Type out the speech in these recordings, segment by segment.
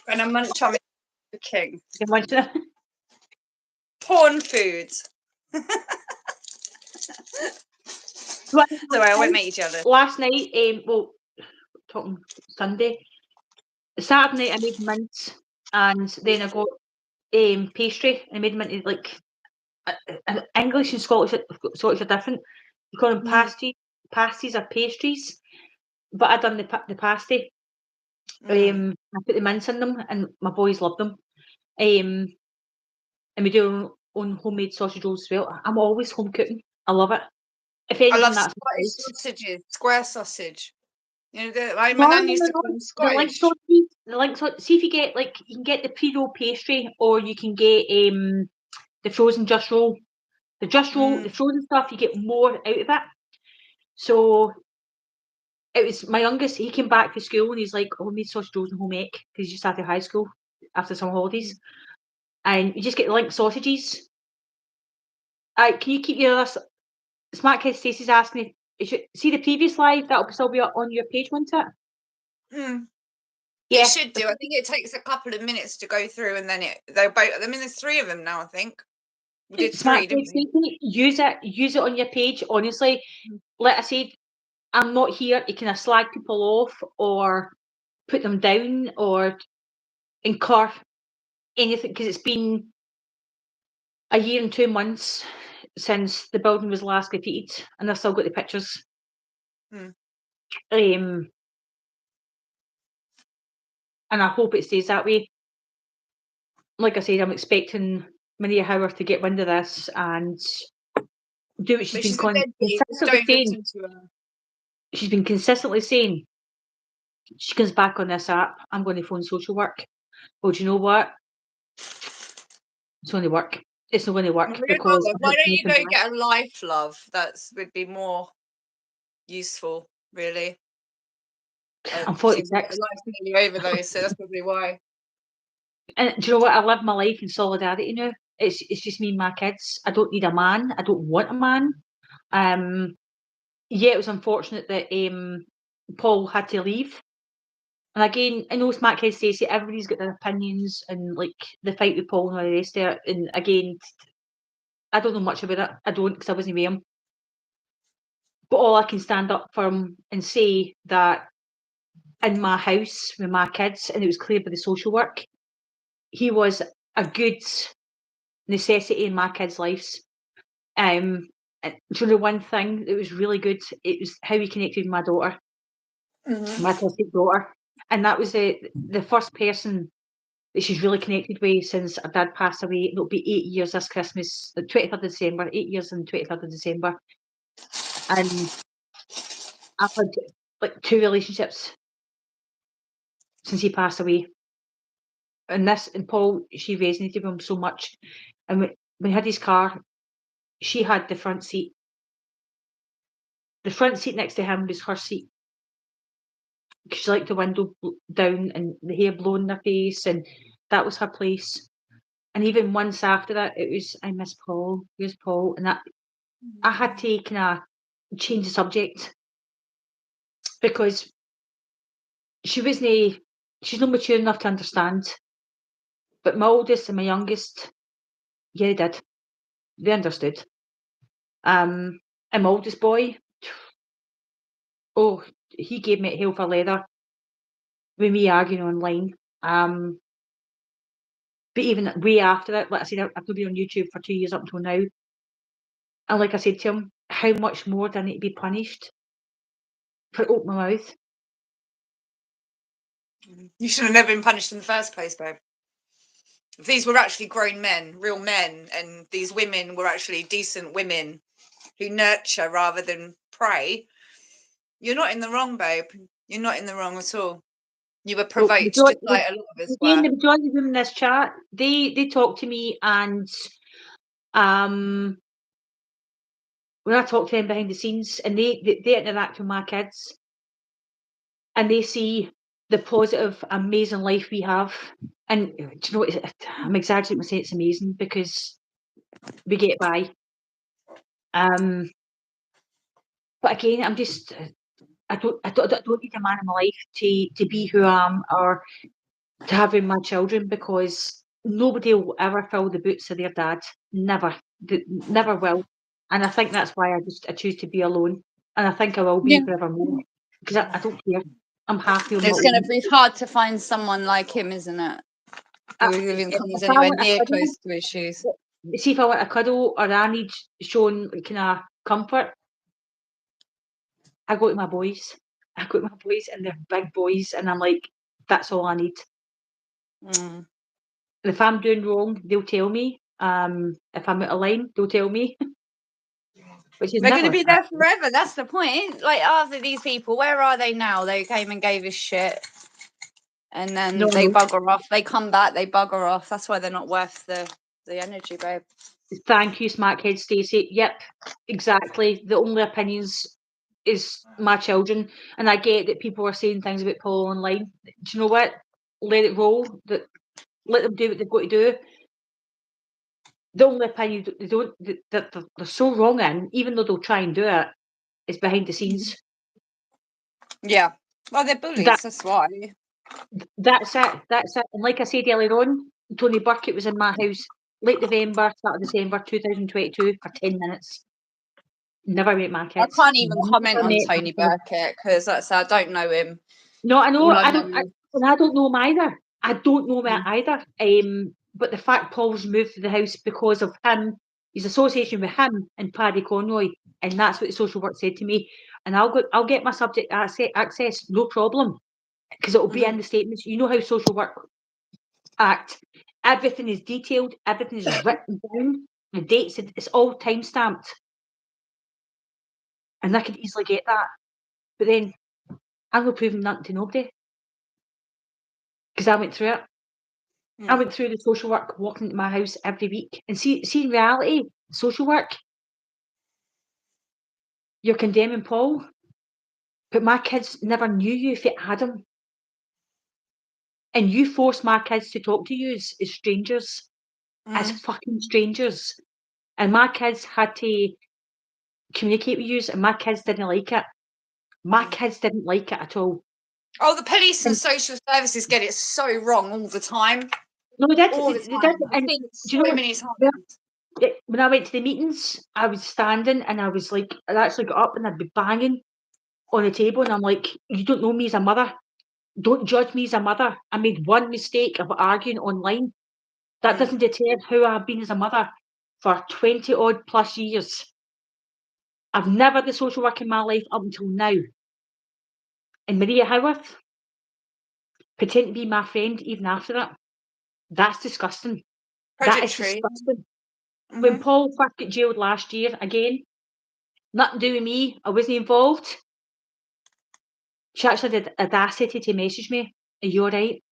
And a munch on the king. You munching it? Porn foods. Sorry, I won't make you jealous. Last night, talking Sunday, Saturday night I made mince, and then I got pastry. I made them into like English and Scottish are different. You call them pasties or pastries, but I done the pasty. I put the mince in them, and my boys love them. And we do our own homemade sausage rolls as well. I'm always home cooking. I love it. If anything, I love that's Scottish sausages, square sausage. You know, my no, nan used to call them Scottish. The link sausages. See if you get you can get the pre-roll pastry, or you can get the frozen just roll. The just roll, the frozen stuff, you get more out of it. So it was my youngest. He came back from school and he's like, "Oh, we made sausage rolls and home ec," because he just started high school after some holidays, and you just get the link sausages. Can you keep your Smart Kid Stacey's asking me? See the previous live? That'll still be on your page, won't it? Yeah, it should do. I think it takes a couple of minutes to go through, and then they're both. I mean, there's 3 of them now. I think we did 3, didn't we? Use it on your page. Honestly, like I said, I'm not here to kind of slag people off or put them down or incur anything, because it's been a year and 2 months since the building was last completed, and I've still got the pictures. And I hope it stays that way. Like I said, I'm expecting Maria Howard to get wind of this and do what she's been consistently saying. She's been consistently saying, she comes back on this app, I'm going to phone social work. Well, do you know what? It's going to work. It's not going to work because why don't you go get a life, love? That would be more useful, really. I'm 46. Life's nearly over though, so that's probably why. And do you know what? I live my life in solidarity now. It's just me and my kids. I don't need a man. I don't want a man. Yeah, it was unfortunate that Paul had to leave. And again, I know Smart Kid Stacey, everybody's got their opinions and like the fight with Paul and all the rest of it. And again, I don't know much about it. I don't, because I wasn't with him. But all I can stand up for him and say that in my house with my kids, and it was clear by the social work, he was a good necessity in my kids' lives. And do you know one thing that was really good? It was how he connected with my daughter, my autistic daughter. And that was the first person that she's really connected with since her dad passed away. It'll be 8 years this Christmas, the 23rd of December, 8 years on the 23rd of December. And I've had like 2 relationships since he passed away. And Paul, she resonated with him so much. And when he had his car, she had the front seat. The front seat next to him was her seat. She liked the window down and the hair blowing in her face, and that was her place. And even once after that, it was, I miss Paul, here's Paul. And that I had to kind of change the subject because she's not mature enough to understand. But my oldest and my youngest, yeah, they did. They understood. And my oldest boy, he gave me hell for leather with me arguing online. But even way after that, like I said, I've been on YouTube for 2 years up until now. And like I said to him, how much more do I need to be punished for opening my mouth? You should have never been punished in the first place, babe. If these were actually grown men, real men, and these women were actually decent women who nurture rather than prey, you're not in the wrong, babe. You're not in the wrong at all. You were provoked, just like a lot of us were. The majority of them in this chat, they talk to me, and when I talk to them behind the scenes, and they interact with my kids, and they see the positive, amazing life we have. And do you know what? I'm exaggerating when I say it's amazing because we get by. But again, I'm just, I don't need a man in my life to be who I am, or to having my children, because nobody will ever fill the boots of their dad. Never. Never will. And I think that's why I choose to be alone. And I think I will be Yeah. forevermore. Because I don't care. I'm happy on my It's going own. to be hard to find someone like him, isn't it? Who even comes If I anywhere want a near cuddle, close to his shoes. see if I want a cuddle or I need shown kind of comfort, I go to my boys. I go to my boys, and they're big boys, and I'm like, that's all I need. Mm. And if I'm doing wrong, they'll tell me. If I'm out of line, they'll tell me. Which is They're going to never be there forever. That's the point. Like, after these people, where are they now? They came and gave us shit. And then no, they no. bugger off. They come back, they bugger off. That's why they're not worth the energy, babe. Thank you, Smackhead Stacey. Yep, exactly. The only opinions is my children, and I get that people are saying things about Paul online. Do you know what? Let it roll. Let them do what they've got to do. The only opinion they don't that they're so wrong in, even though they'll try and do it, is behind the scenes. Yeah. Well, they're bullies. That's why. That's it. That's it. And like I said earlier on, Tony Burkett was in my house late November, start of December 2022 for 10 minutes. Never met my I kids. can't even comment Never on met Tony my kids. Burkett because I don't know him. No, I know. All I I know don't. is And I don't know him either. I don't know him Mm. either. But the fact Paul's moved to the house because of him, his association with him and Paddy Conroy, and that's what the social work said to me. And I'll get my subject access, no problem, because it'll be in the statements. You know how social work act. Everything is detailed. Everything is written down. The dates. It's all time stamped, and I could easily get that. But then I'm not proving nothing to nobody because I went through it. I went through the social work, walking into my house every week, and see in reality, social work, you're condemning Paul, but my kids never knew you if you had him, and you forced my kids to talk to you as strangers, as fucking strangers, and my kids had to communicate with you, and my kids didn't like it. My kids didn't like it at all. Oh, the police and social services get it so wrong all the time. No, they All the did. time. I've And seen do so you know many what? times. When I went to the meetings, I was standing and I was like, I'd actually got up and I'd be banging on the table, and I'm like, you don't know me as a mother. Don't judge me as a mother. I made one mistake of arguing online. That doesn't deter who I've been as a mother for 20 odd plus years. I've never had the social work in my life up until now. And Maria Howarth, pretend to be my friend even after that. That's disgusting. That is Predatory. disgusting. When Paul first got jailed last year, again, nothing to do with me, I wasn't involved. She actually had the audacity to message me, are you alright?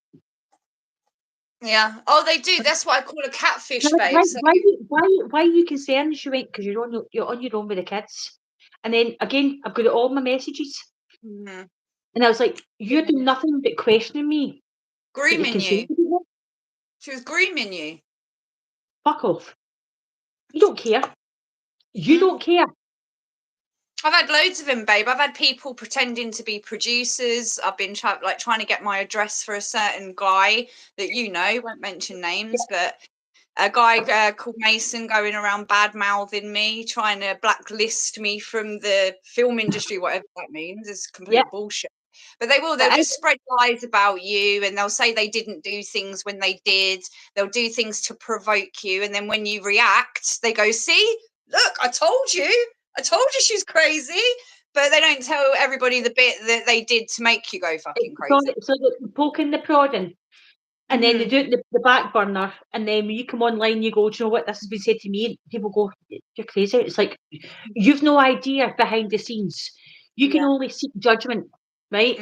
Yeah. Oh, they do. That's what I call a catfish, babe. Why, So why are you concerned? She went, because you're on your own with the kids. And then again, I've got all my messages. Mhm. And I was like, you're doing nothing but questioning me. But you're grooming concerned you. about me? She was grooming you. Fuck off. You don't care. You don't care. I've had loads of them, babe. I've had people pretending to be producers. I've been trying to get my address for a certain guy that won't mention names, but a guy called Mason going around bad mouthing me, trying to blacklist me from the film industry, whatever that means. Is complete Yeah. bullshit. But they'll just spread lies about you, and they'll say they didn't do things when they did. They'll do things to provoke you, and then when you react, they go, "See, look, I told you she's crazy." But they don't tell everybody the bit that they did to make you go fucking crazy. So the poking, the prodding, and then they do it the back burner, and then when you come online, you go, do you know what, this has been said to me, and people go, you're crazy. It's like, you've no idea behind the scenes. You can only seek judgment, right?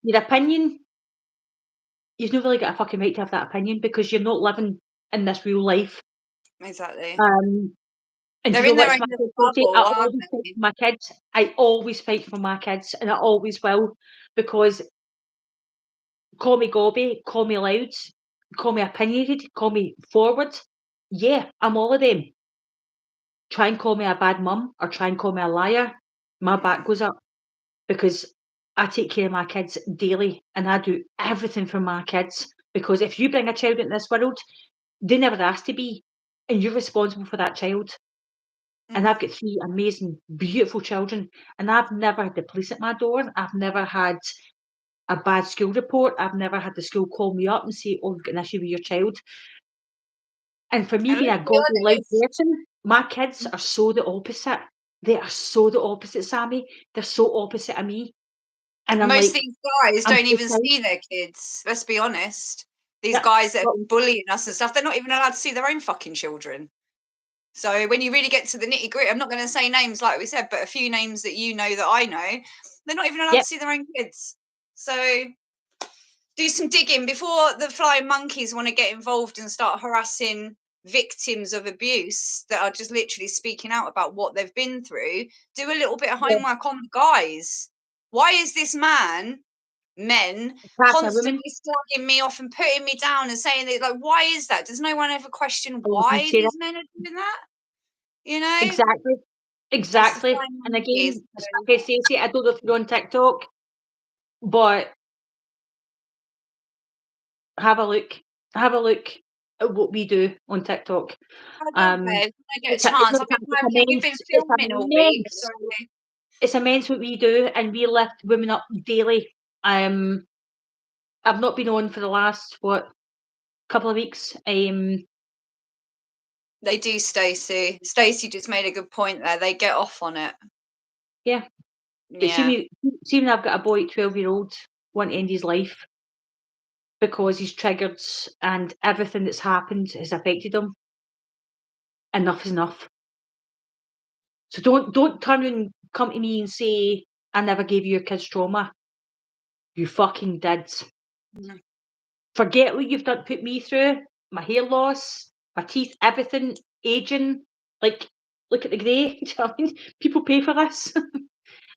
Your opinion, you've not really got a fucking right to have that opinion because you're not living in this real life. Exactly. And They're you know in their what? own bubble, I aren't always fight they? for my kids. I always fight for my kids, and I always will, because call me gobby, call me loud, call me opinionated, call me forward. Yeah, I'm all of them. Try and call me a bad mum or try and call me a liar. My back goes up because I take care of my kids daily and I do everything for my kids Because if you bring a child into this world, they never asked to be, and you're responsible for that child. And I've got 3 amazing, beautiful children, and I've never had the police at my door. I've never had a bad school report. I've never had the school call me up and say, "Oh, we've got an issue with your child." And for me, And being a let's be godly life honest, person, my kids are so the opposite. They are so the opposite, Sammie. They're so opposite of me. And I'm most of like, these guys I'm don't so even proud. see their kids. Let's be honest. These Yeah, guys that but have been bullying us and stuff, they're not even allowed to see their own fucking children. So when you really get to the nitty gritty, I'm not going to say names like we said, but a few names that you know that I know, they're not even allowed yep, to see their own kids. So do some digging before the flying monkeys want to get involved and start harassing victims of abuse that are just literally speaking out about what they've been through. Do a little bit of yeah, homework on the guys. Why is this men attacking a woman. constantly slagging me off and putting me down and saying that, like, why is that? Does no one ever question I was going to why say that. these men are doing that? You know, Exactly. it's the Exactly. flying And monkeys. again, okay, Stacey, I don't know if you're on TikTok, but have a look. Have a look at what we do on TikTok. I will, Um, babe, when I get a it's a, it's, chance. not, I've been it's working. We've been immense. It's filming all week, so immense. It's immense what we do, and we lift women up daily. I've not been on for the last couple of weeks. they do, Stacey. Stacey just made a good point there. They get off on it. Yeah. Yeah. See when I've got a boy, 12-year-old, want to end his life because he's triggered and everything that's happened has affected him. Enough is enough. So don't turn and come to me and say, "I never gave you your kids trauma." You fucking did. Mm. Forget what you've done, put me through, my hair loss, my teeth, everything, aging. Like, look at the grey. Do you know what I mean? People pay for this.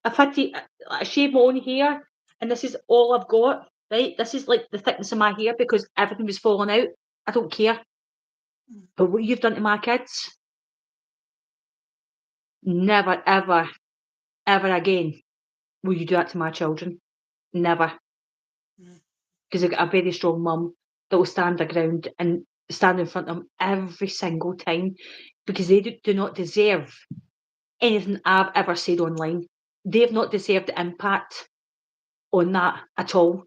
I've had to shave my own hair, and this is all I've got, right? This is like the thickness of my hair because everything was falling out. I don't care. But what you've done to my kids, never, ever, ever again will you do that to my children. Never. Because I've got a very strong mum that will stand their ground and stand in front of them every single time because they do not deserve anything I've ever said online. They have not deserved the impact on that at all.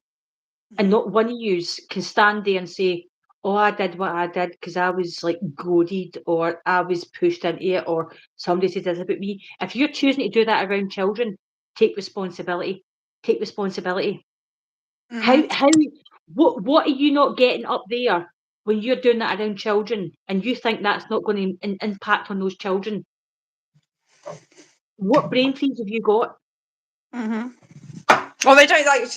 And not one of you can stand there and say, "Oh, I did what I did because I was like goaded or I was pushed into it or somebody said this about me." If you're choosing to do that around children, take responsibility. Take responsibility. Mhm. What are you not getting up there when you're doing that around children and you think that's not going to impact on those children? What brain freeze have you got? Mhm. Well, they don't like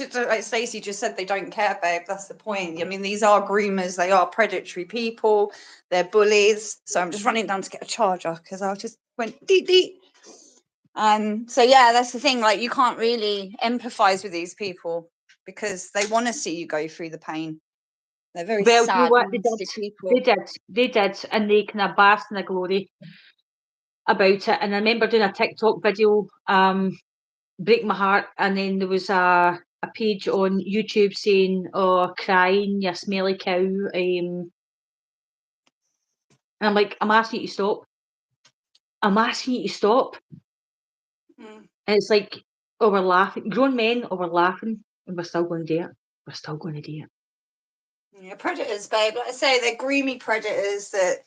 Stacey just said. They don't care, babe. That's the point. I mean, these are groomers. They are predatory people. They're bullies. So I'm just running down to get a charger because I just went deep, deep. So yeah, that's the thing. Like, you can't really empathize with these people because they want to see you go through the pain. They're very Well, you know sad, what they did? nasty people. They did, and they kind of basked in their glory about it. And I remember doing a TikTok video, break my heart, and then there was a page on YouTube saying, "Oh, crying, you smelly cow," and I'm like, I'm asking you to stop. I'm asking you to stop. Mm. And it's like, oh, we're laughing. Grown men, oh, we're laughing, and we're still going to do it. We're still going to do it. Yeah, predators, babe. Like I say, they're groomy predators that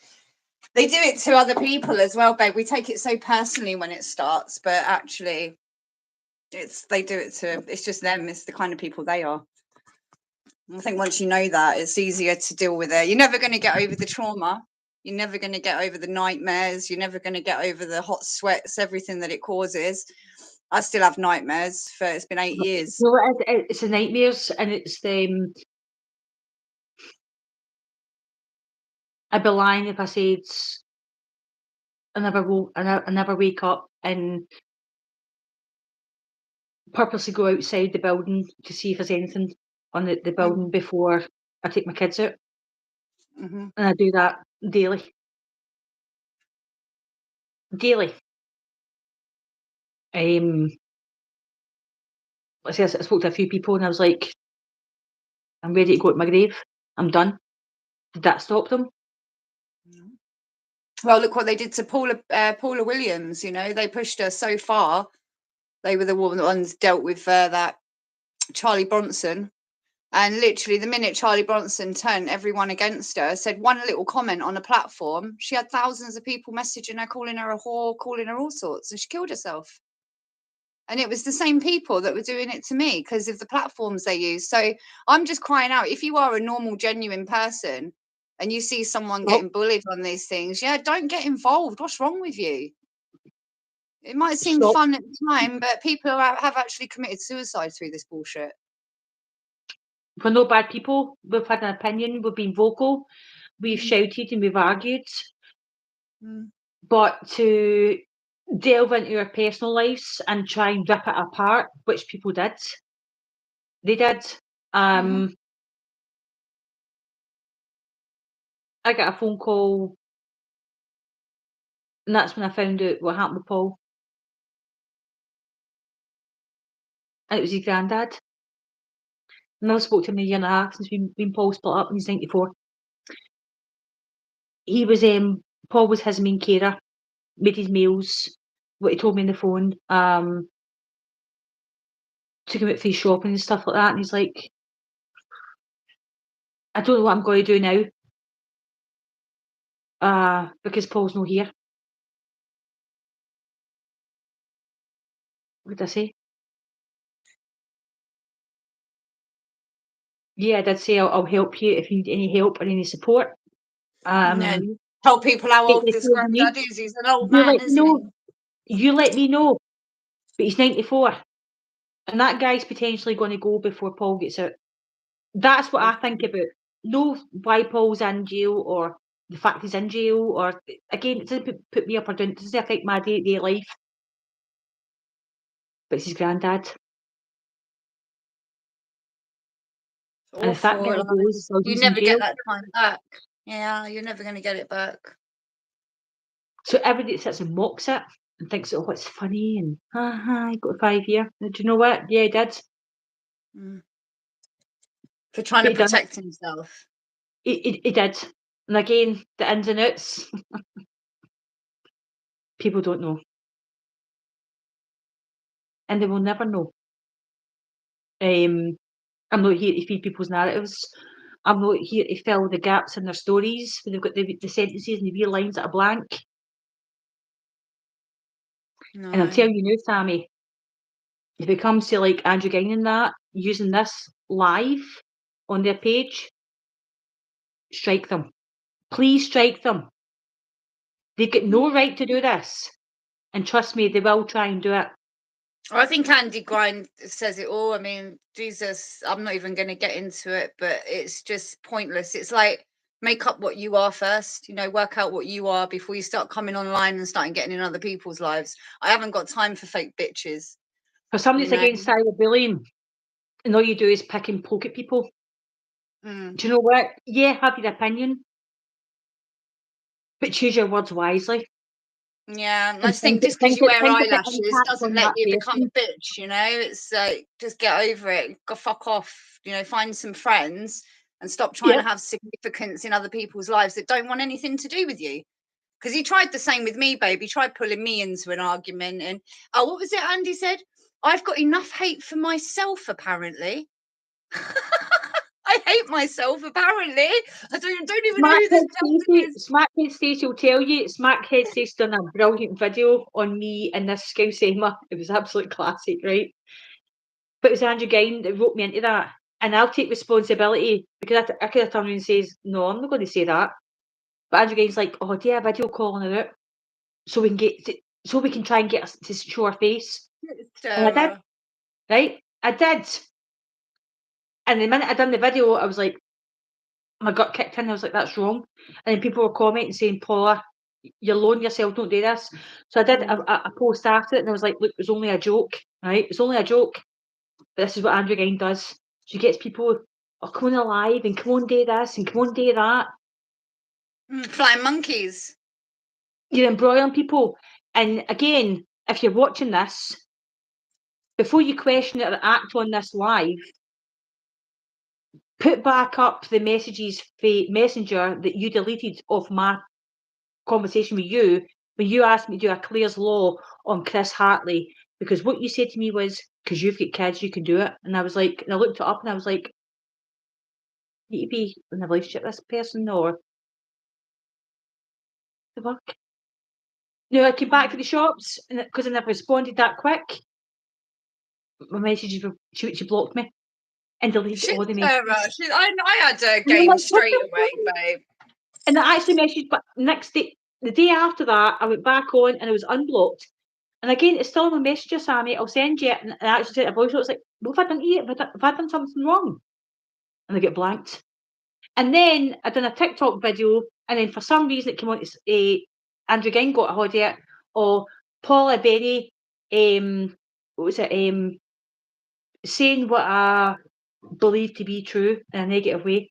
they do it to other people as well, babe. We take it so personally when it starts, but actually, they do it to. It's just them. It's the kind of people they are. I think once you know that, it's easier to deal with it. You're never going to get over the trauma. You're never going to get over the nightmares. You're never going to get over the hot sweats, everything that it causes. I still have nightmares. It's been 8 years. No, it's the nightmares, and it's the. I'd be lying if I said I never wake up and purposely go outside the building to see if there's anything on the building before I take my kids out. Mm-hmm. And I do that daily. Daily. I spoke to a few people and I was like, I'm ready to go to my grave. I'm done. Did that stop them? Well, look what they did to Paula Williams. You know, they pushed her so far. They were the ones dealt with that Charlie Bronson. And literally, the minute Charlie Bronson turned everyone against her, said one little comment on a platform, she had thousands of people messaging her, calling her a whore, calling her all sorts, and she killed herself. And it was the same people that were doing it to me because of the platforms they use. So I'm just crying out, if you are a normal, genuine person and you see someone getting bullied on these things, yeah, don't get involved. What's wrong with you? It might seem fun at the time, but people have actually committed suicide through this bullshit. We're no bad people. We've had an opinion. We've been vocal. We've shouted and we've argued. But to delve into our personal lives and try and rip it apart, which people did. They did. I got a phone call, and that's when I found out what happened with Paul. And it was his granddad. And I spoke to him a year and a half since we Paul split up, and he's 94. He was Paul was his main carer, made his meals, what he told me on the phone, took him out for his shopping and stuff like that, and he's like, I don't know what I'm going to do now, because Paul's not here. What did I say? Yeah, I did say I'll help you if you need any help or any support. Tell people how old this granddad is. He's an old man, isn't he? You let me know. But he's 94. And that guy's potentially going to go before Paul gets out. That's what I think about. No, why Paul's in jail or the fact he's in jail, or again, it doesn't put me up or down. It doesn't affect my day-to-day life. But it's his granddad. And if that guy goes, you never get that time back. Yeah, you're never going to get it back. So everybody sits and mocks it and thinks, oh, it's funny and he got a 5 year. And do you know what? Yeah, he did. For trying to protect himself. He did. And again, the ins and outs, people don't know. And they will never know. I'm not here to feed people's narratives. I'm not here to fill the gaps in their stories when they've got the sentences and the real lines that are blank. No. And I'll tell you now, Sammie, if it comes to like Andrew Gine and that, using this live on their page, strike them. Please strike them. They've got no right to do this. And trust me, they will try and do it. I think Andy Gine says it all. I mean, Jesus, I'm not even going to get into it, but it's just pointless. It's like, make up what you are first, you know, work out what you are before you start coming online and starting getting in other people's lives. I haven't got time for fake bitches. For somebody that's against cyberbullying, and all you do is pick and poke at people. Do you know what? Yeah, have your opinion, but choose your words wisely. Yeah, I just think just because you wear eyelashes doesn't let you become a bitch, you know? It's like, just get over it. Go fuck off, you know, find some friends and stop trying to have significance in other people's lives that don't want anything to do with you. Because he tried the same with me, babe. He tried pulling me into an argument. And, what was it Andy said? I've got enough hate for myself, apparently. I hate myself, apparently. I don't even know who this is. Smackhead Stacey will tell you, Smackhead Stacey's done a brilliant video on me and this Scouse Emma. It was absolute classic, right? But it was Andrew Gine that wrote me into that. And I'll take responsibility because I could have turned around and says, no, I'm not going to say that. But Andrew Gine's like, oh, do you have a video calling her out? So we can try and get us to show our face. And I did. Right? I did. And the minute I done the video, I was like, my gut kicked in. I was like, that's wrong. And then people were commenting saying, Paula, you're lowering yourself, don't do this. So I did a post after it and I was like, look, it was only a joke, right? It's only a joke. But this is what Andrew Gine does. She gets people, oh, come on alive and come on do this and come on do that. Flying monkeys. You're embroiling people. And again, if you're watching this, before you question it or act on this live, put back up the messages for Messenger that you deleted off my conversation with you when you asked me to do a Claire's Law on Chris Hartley, because what you said to me was, because you've got kids, you can do it. And I was like, and I looked it up and I was like, you need to be in a relationship with this person, or the fuck? No, I came back to the shops because I never responded that quick. My messages were, she blocked me and deleted Shit, all the Sarah. messages. I had a And I'm game like, what straight the away, fuck? babe. And I actually messaged, but next day, the day after that, I went back on and I was unblocked. And again, it's still on my messenger, Sammie. I'll send you it. And I actually sent a voice note. It's like, what have I done to you? Have I done something wrong? And I get blanked. And then I done a TikTok video, and then for some reason it came on to Andrew Ging got a hold of it, or Paula, Bennie, what was it, saying what I believe to be true in a negative way.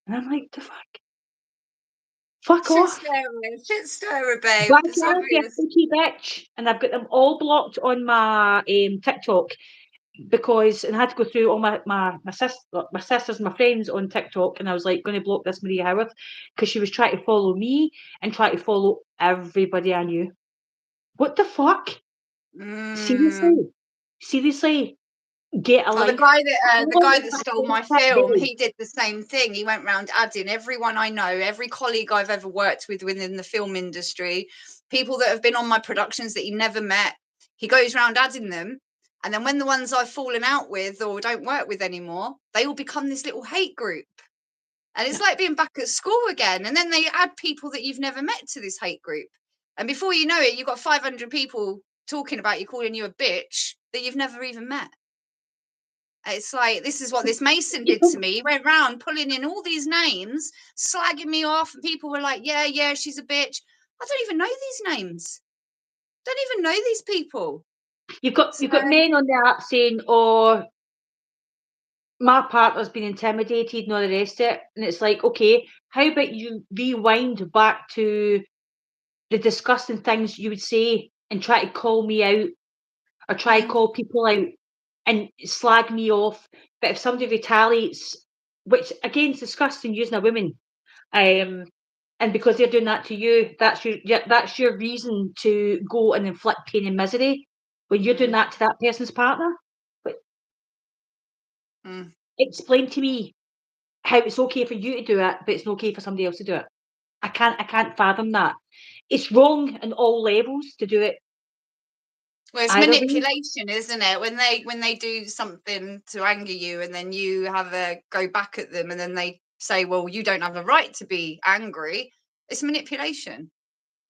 And I'm like, the fuck? Fuck off. Shit stirrer, babe. Black It's out, you obvious. bitchy bitch. And I've got them all blocked on my TikTok. Because and I had to go through all my sisters and my friends on TikTok, and I was like going to block this Maria Howarth because she was trying to follow me and try to follow everybody I knew. What the fuck? Seriously, get a Well, life. the guy that stole my film, he did the same thing. He went around adding everyone I know, every colleague I've ever worked with within the film industry, people that have been on my productions that he never met. He goes around adding them. And then when the ones I've fallen out with or don't work with anymore, they all become this little hate group. And it's like being back at school again. And then they add people that you've never met to this hate group. And before you know it, you've got 500 people talking about you, calling you a bitch that you've never even met. It's like, this is what this Mason did to me. He went round pulling in all these names, slagging me off. And people were like, yeah, she's a bitch. I don't even know these names. Don't even know these people. You've got men on there saying, "Oh, my partner's been intimidated," and all the rest of it. And it's like, okay, how about you rewind back to the disgusting things you would say and try to call me out or try to call people out and slag me off. But if somebody retaliates, which again is disgusting using a woman, and because they're doing that to you, that's your reason to go and inflict pain and misery when you're doing that to that person's partner. But explain to me how it's okay for you to do it, but it's not okay for somebody else to do it. I can't fathom that. It's wrong in all levels to do it. Well, it's manipulation, isn't it? When they do something to anger you, and then you have a go back at them, and then they say, "Well, you don't have a right to be angry." It's manipulation,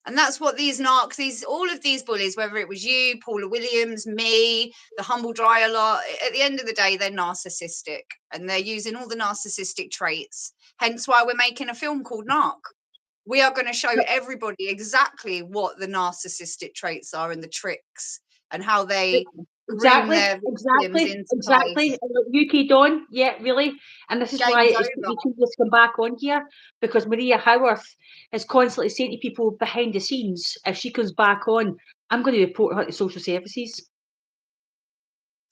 and that's what these narcs, all of these bullies, whether it was you, Paula Williams, me, the humble dryer lot, at the end of the day, they're narcissistic, and they're using all the narcissistic traits. Hence, why we're making a film called Narc. We are going to show everybody exactly what the narcissistic traits are and the tricks and how they groom their victims into exactly. UK Dawn, yeah, really. And this is why it's you two just come back on here, because Maria Howarth is constantly saying to people behind the scenes, if she comes back on, I'm going to report her to social services.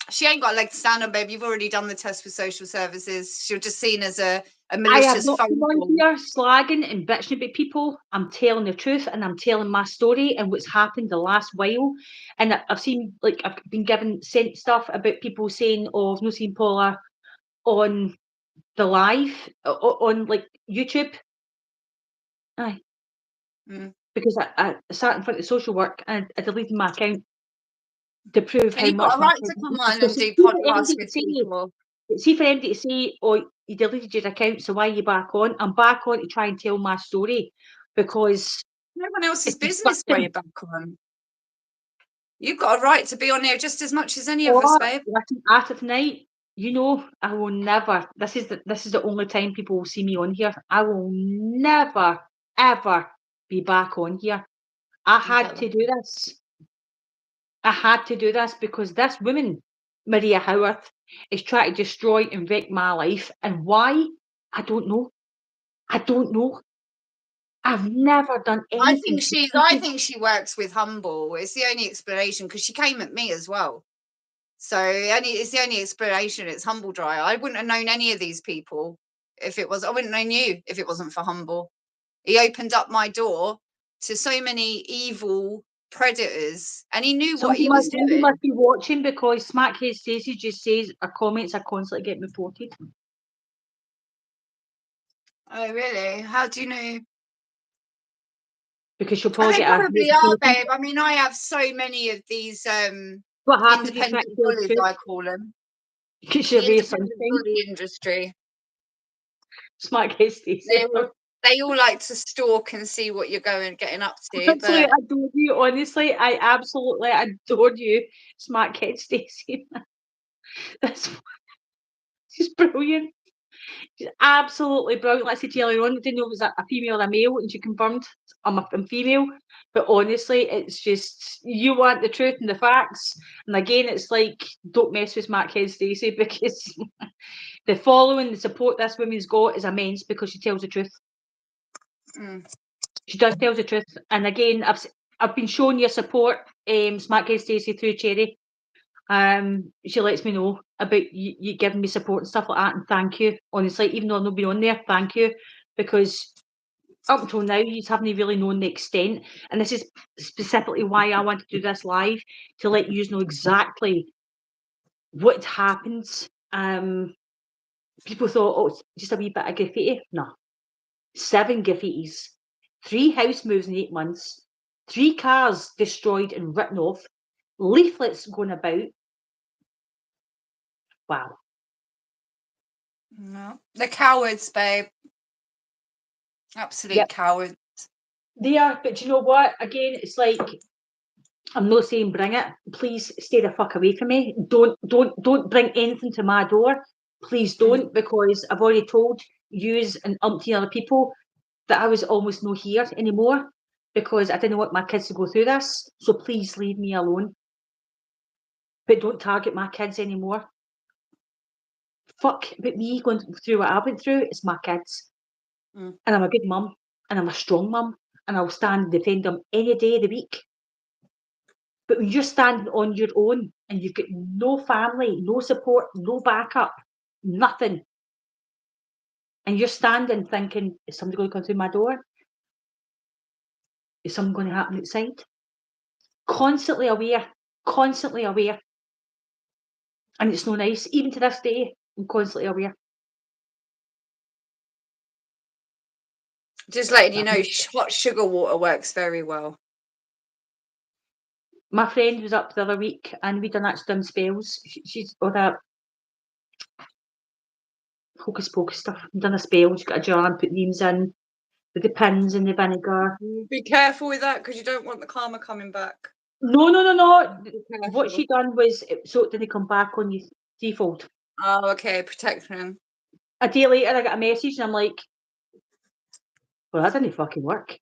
She ain't got a leg to stand on, babe. You've already done the test with social services. She'll just seen as a malicious phone call. I have not come on here slagging and bitching about people. I'm telling the truth and I'm telling my story and what's happened the last while. And I've seen, like, I've been sent stuff about people saying, "Oh, I've not seen Paula on the live on like YouTube." Aye. Because I sat in front of social work and I deleted my account to prove how much. You've got a right to come on and do podcasts with people. See, for MD to say, "Oh, you deleted your account, so why are you back on?" I'm back on to try and tell my story because no one else's business why you're back on. You've got a right to be on here just as much as any of us, babe. After tonight, you know, I will never. This is the only time people will see me on here. I will never ever be back on here. I had to do this. I had to do this because this woman, Maria Howarth, is trying to destroy and wreck my life. And why? I don't know. I don't know. I've never done anything. I think she works with Humble. It's the only explanation, because she came at me as well. So it's the only explanation. It's Humble Dry. I wouldn't have known any of these people if it was. I wouldn't have known you if it wasn't for Humble. He opened up my door to so many evil predators, and he knew what he was Somebody doing. must be watching, because Smackhead Stacey just says her comments are constantly getting reported. Oh, really? How do you know? Because she'll And probably they get a probably are, notification. babe. I mean, I have so many of these What happens if you try independent to tell the bullies, truth? I call them. Because The you're very independent sunshine. bully industry. Smackhead Stacey. They all like to stalk and see what you're getting up to. Honestly, But I adore you. Honestly, I absolutely adore you, Smackhead Stacey. That's she's brilliant. She's absolutely brilliant. Like I said to you earlier on, I didn't know it was a female or a male, and she confirmed I'm female. But honestly, it's just, you want the truth and the facts. And again, it's like, don't mess with Smackhead Stacey, because the following, the support this woman's got is immense, because she tells the truth. She does tell the truth. And again, I've been showing your support, Smackhead Stacey, through Cherry. She lets me know about you giving me support and stuff like that, and thank you. Honestly, even though I've not been on there, thank you, because up until now you haven't really known the extent, and this is specifically why I want to do this live, to let you know exactly what happens. People thought, oh, it's just a wee bit of graffiti. No, 7 graffitis, 3 house moves in 8 months, 3 cars destroyed and written off, leaflets going about. Wow. no, they're cowards, babe. Absolute cowards. They are, but you know what? Again, it's like, I'm not saying bring it. Please stay the fuck away from me. Don't bring anything to my door. Please don't, because I've already told yous and umpteen other people that I was almost not here anymore, because I didn't want my kids to go through this. So please leave me alone. But don't target my kids anymore. Fuck about me going through what I went through. It's my kids. And I'm a good mum, and I'm a strong mum, and I'll stand and defend them any day of the week. But when you're standing on your own and you've got no family, no support, no backup, nothing, and you're standing thinking, is somebody going to come through my door? Is something going to happen outside? Constantly aware. And it's no nice. Even to this day, I'm constantly aware. Just letting you know, hot sugar water works very well. My friend was up the other week, and we done spells. She's all that hocus pocus stuff. Done a spell. She's got a jar and put names in with the pins and the vinegar. Be careful with that, because you don't want the karma coming back. No. What she done was, so it didn't come back on you threefold. Oh, okay, protection. A day later, I got a message, and I'm like, well, that didn't fucking work.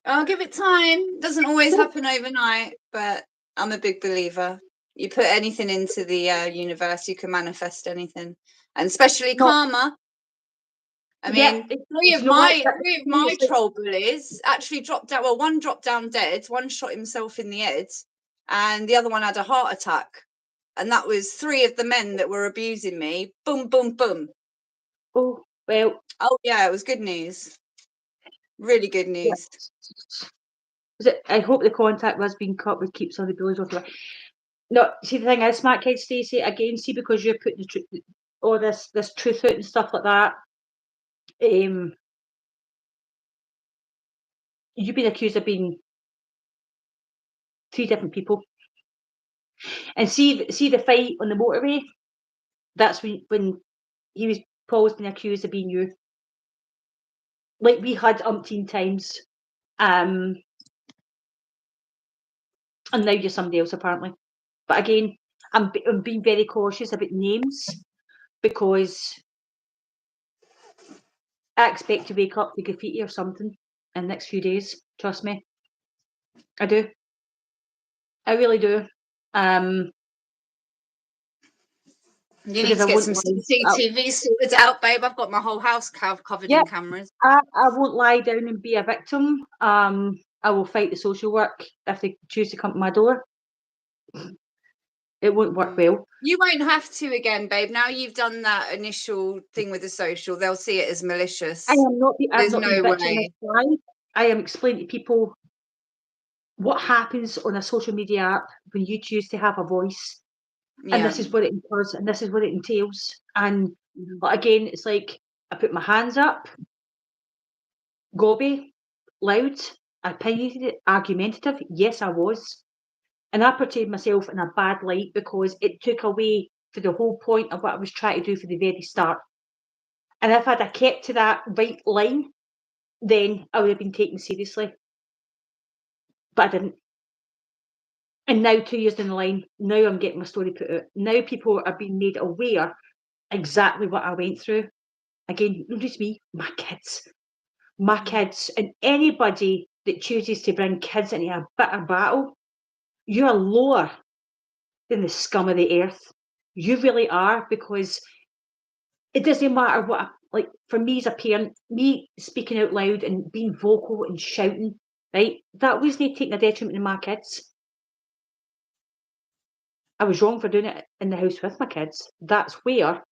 I'll give it time. Doesn't always happen overnight, but I'm a big believer. You put anything into the universe, you can manifest anything, and especially karma. I mean, three of my troll bullies actually dropped down. Well, one dropped down dead, one shot himself in the head, and the other one had a heart attack. And that was 3 of the men that were abusing me. Boom, boom, boom. Oh, well. Oh, yeah, it was good news. Really good news. Yeah. I hope the contact was being cut with keeps all the bullies off. No, see, the thing is, Smackhead Stacey, again, see, because you're putting the truth, all this truth out and stuff like that, you've been accused of being 3 different people. And see the fight on the motorway, that's when Paul's been accused of being you. Like we had umpteen times. And now you're somebody else, apparently. But again, I'm being very cautious about names, because I expect to wake up to graffiti or something in the next few days. Trust me. I do. I really do. You need to get some CCTV sorted out, babe. I've got my whole house covered in cameras. I won't lie down and be a victim. I will fight the social work if they choose to come to my door. It won't work well. You won't have to again, babe. Now you've done that initial thing with the social, they'll see it as malicious. I am not. I'm There's not no being bitchy in way. this live. I am explaining to people what happens on a social media app when you choose to have a voice, and this is what it entails, and this is what it entails. And but again, it's like I put my hands up, gobby, loud, opinionated, argumentative. Yes, I was. And I portrayed myself in a bad light because it took away for the whole point of what I was trying to do for the very start. And if I'd have kept to that right line, then I would have been taken seriously. But I didn't. And now 2 years down the line, now I'm getting my story put out. Now people are being made aware exactly what I went through. Again, not just me, my kids. My kids, and anybody that chooses to bring kids into a bitter battle, you are lower than the scum of the earth. You really are, because it doesn't matter what, like for me as a parent, me speaking out loud and being vocal and shouting, right, that wasn't taking a detriment to my kids. I was wrong for doing it in the house with my kids. That's where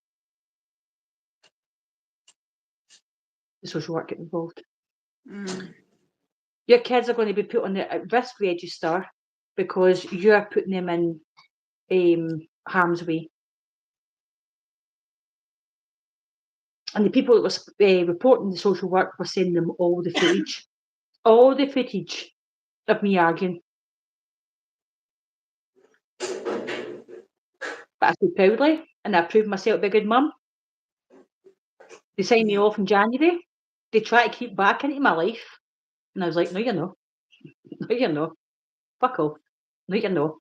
the social work get involved. Your kids are going to be put on the risk register because you're putting them in harm's way. And the people that were reporting the social work were sending them all the footage of me arguing. But I said proudly, and I proved myself to be a good mum. They signed me off in January. They try to keep back into my life. And I was like, no, you're not. No, you're not. Fuck off. No, you're not.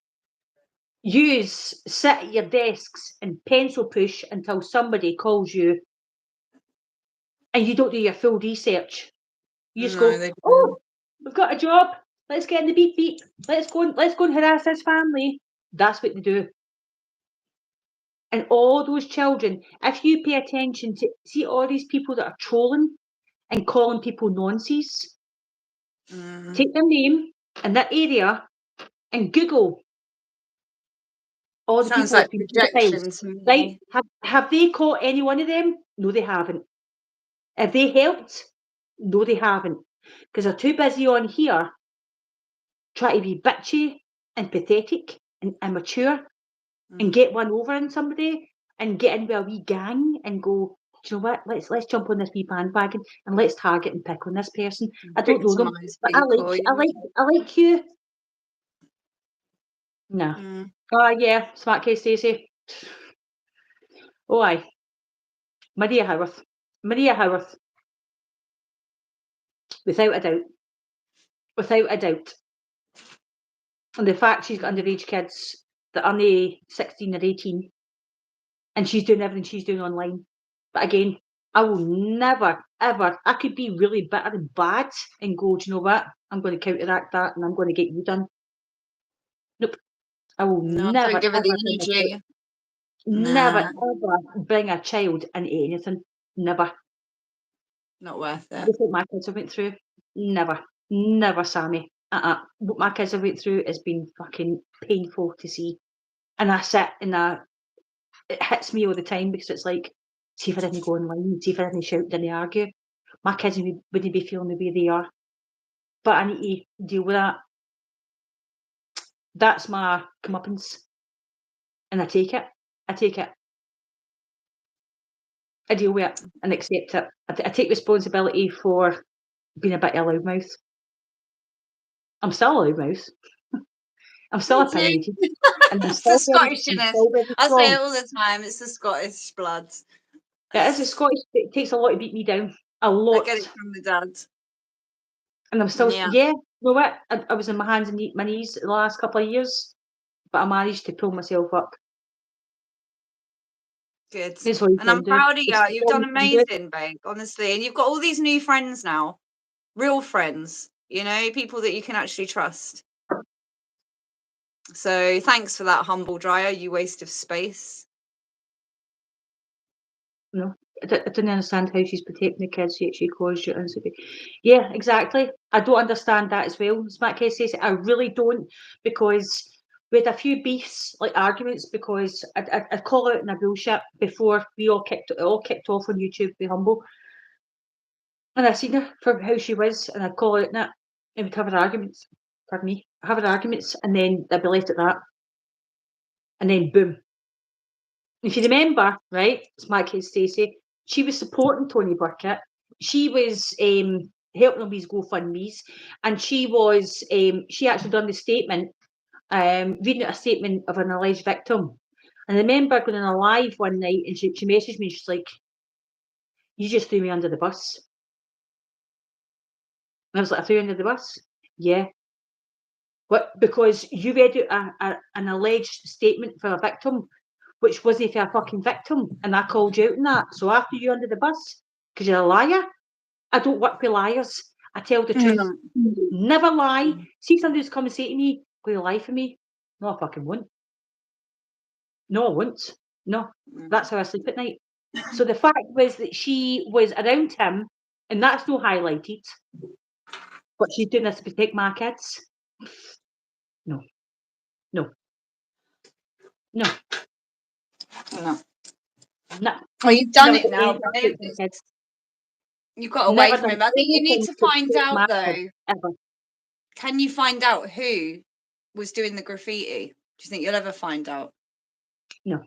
You sit at your desks and pencil push until somebody calls you, and you don't do your full research. You just go, oh, we've got a job. Let's get in the beep beep. Let's go and harass this family. That's what they do. And all those children, if you pay attention to see all these people that are trolling and calling people nonsense, take their name in that area and Google all the Sounds people like that's been projection to me. right? Have they caught any one of them? No, they haven't. Have they helped? No, they haven't. Because they're too busy on here trying to be bitchy and pathetic and immature and get one over on somebody and get into a wee gang and go, do you know what? Let's jump on this wee bandwagon and let's target and pick on this person. I don't know them, but I like you. No. Oh yeah, smart case, Stacey. Oh aye. Maria Howarth. Without a doubt. Without a doubt. And the fact she's got underage kids that are only 16 or 18 and she's doing everything she's doing online. But again, I will never, ever, I could be really bitter and bad and go, do you know what? I'm going to counteract that and I'm going to get you done. Nope. I will never, don't give her ever, the energy. never, ever bring a child into anything. Never. Not worth it. Just what my kids have went through. Never. Never, Sammie. What my kids have went through has been fucking painful to see. And I sit and it hits me all the time because it's like, see if I didn't go online, see if I didn't shout, didn't argue, my kids wouldn't be feeling the way they are. But I need to deal with that. That's my comeuppance. And I take it. I deal with it and accept it. I take responsibility for being a bit of a loudmouth. I'm still a loudmouth. I'm still opinionated. It's the Scottishness. I say it all the time. It's the Scottish blood. It is a Scottish. It takes a lot to beat me down. A lot. I get it from the dad. And I'm still, you know what? I was on my hands and my knees the last couple of years, but I managed to pull myself up. Good. And I'm proud of you. You've done amazing, babe, honestly. And you've got all these new friends now. Real friends, you know, people that you can actually trust. So thanks for that, humble dryer, you waste of space. No, I didn't understand how she's protecting the kids, yet she caused you. Yeah, exactly. I don't understand that as well. Smart case says I really don't, because we had a few beefs, like arguments, because I'd call out in a bullshit before we all kicked off on YouTube, be humble. And I seen her for how she was, and I'd call out in it, and we'd have our arguments. Pardon me, have our arguments, and then they'd be left at that. And then boom. If you remember, right, it's my kid Stacey, she was supporting Tony Burkett. She was helping him with his GoFundMe's, and she was she actually done the statement, reading out a statement of an alleged victim. And I remember going on a live one night, and she messaged me, she's like, "You just threw me under the bus." And I was like, "I threw you under the bus?" "Yeah." "What? Because you read out an alleged statement for a victim, which wasn't for a fucking victim, and I called you out on that. So I threw you under the bus because you're a liar. I don't work with liars. I tell the truth. Never lie. See somebody's come and say to me, will you lie for me? No, I fucking won't. No, I won't. No, that's how I sleep at night." So the fact was that she was around him, and that's no highlighted, but she's doing this to protect my kids. No. No. No. No. No. Well, you've done Never it done now, anything to babe. protect my kids. You've got away Never from done him. I think you need anything to find protect out my though. kids, ever. Can you find out who was doing the graffiti? Do you think you'll ever find out? No.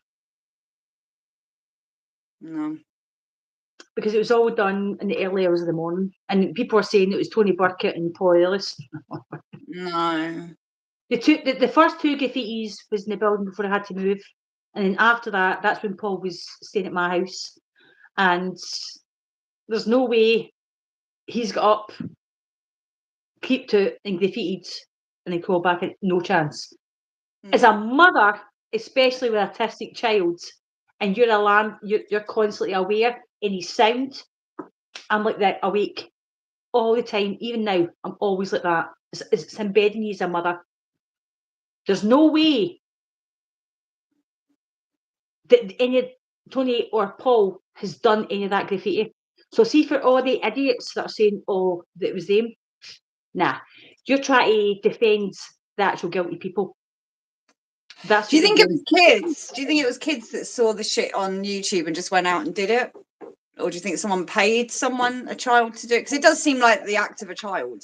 No. Because it was all done in the early hours of the morning, and people were saying it was Tony Burkett and Paul Ellis. No. The first two graffitis was in the building before I had to move, and then after that, that's when Paul was staying at my house, and there's no way he's got up, peeped out, and graffitied, and then called back. No chance. As a mother, especially with an autistic child, and you're constantly aware any sound. I'm like that awake all the time. Even now, I'm always like that. It's embedding you as a mother. There's no way that any Tony or Paul has done any of that graffiti. So see, for all the idiots that are saying, "Oh, that was them," nah, you're trying to defend the actual guilty people. That's Do you what think you're it was doing. kids? Do you think it was kids that saw the shit on YouTube and just went out and did it? Or do you think someone paid a child to do it? Because it does seem like the act of a child.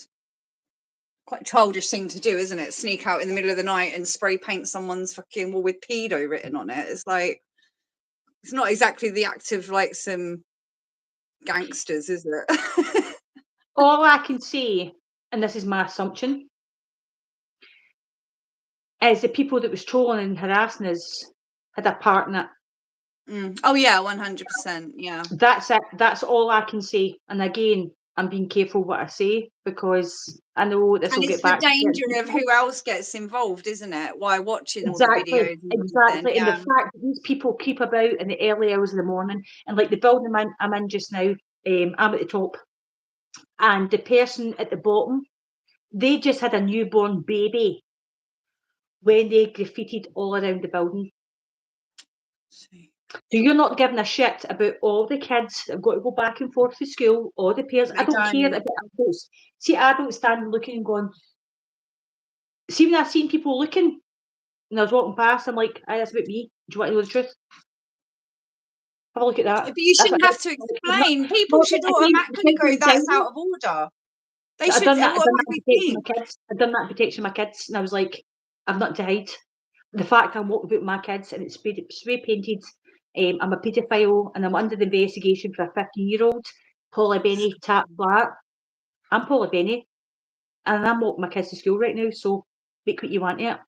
Quite a childish thing to do, isn't it? Sneak out in the middle of the night and spray paint someone's fucking wall with pedo written on it. It's like, it's not exactly the act of like some gangsters, is it? All I can say, and this is my assumption, is the people that was trolling and harassing us had a part in it. Oh yeah, 100%. Yeah. That's it. That's all I can say. And again, I'm being careful what I say because I know this And will it's get the back. danger of who else gets involved, isn't it? Why watching all the Exactly, videos? And exactly. And yeah. the fact that these people keep about in the early hours of the morning, and like the building I'm in just now, I'm at the top, and the person at the bottom, they just had a newborn baby when they graffitied all around the building. So you're not giving a shit about all the kids that have got to go back and forth to school, all the parents. I don't care about adults. See adults standing looking and going, see when I've seen people looking and I was walking past, I'm like, aye, that's about me. Do you want to know the truth? Have a look at that. But you That's shouldn't what have to explain. People should automatically go, that's out of order. They I've should done that automatically protection think. my kids. I've done that protection my kids, and I was like, I've nothing to hide. The fact I'm walking about my kids and it's spray painted. I'm a paedophile and I'm under the investigation for a 15-year-old. Paula Bennie tap flat. I'm Paula Bennie, and I'm walking my kids to school right now. So make what you want of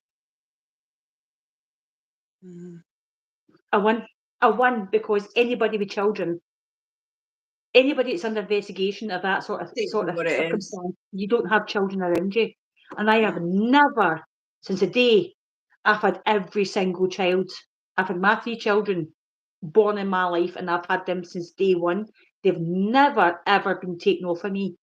it. I won because anybody with children, anybody that's under investigation of that sort of circumstance, you don't have children around you. And I have never, since the day I've had every single child, I've had my 3 children born in my life, and I've had them since day one. They've never ever been taken off of me.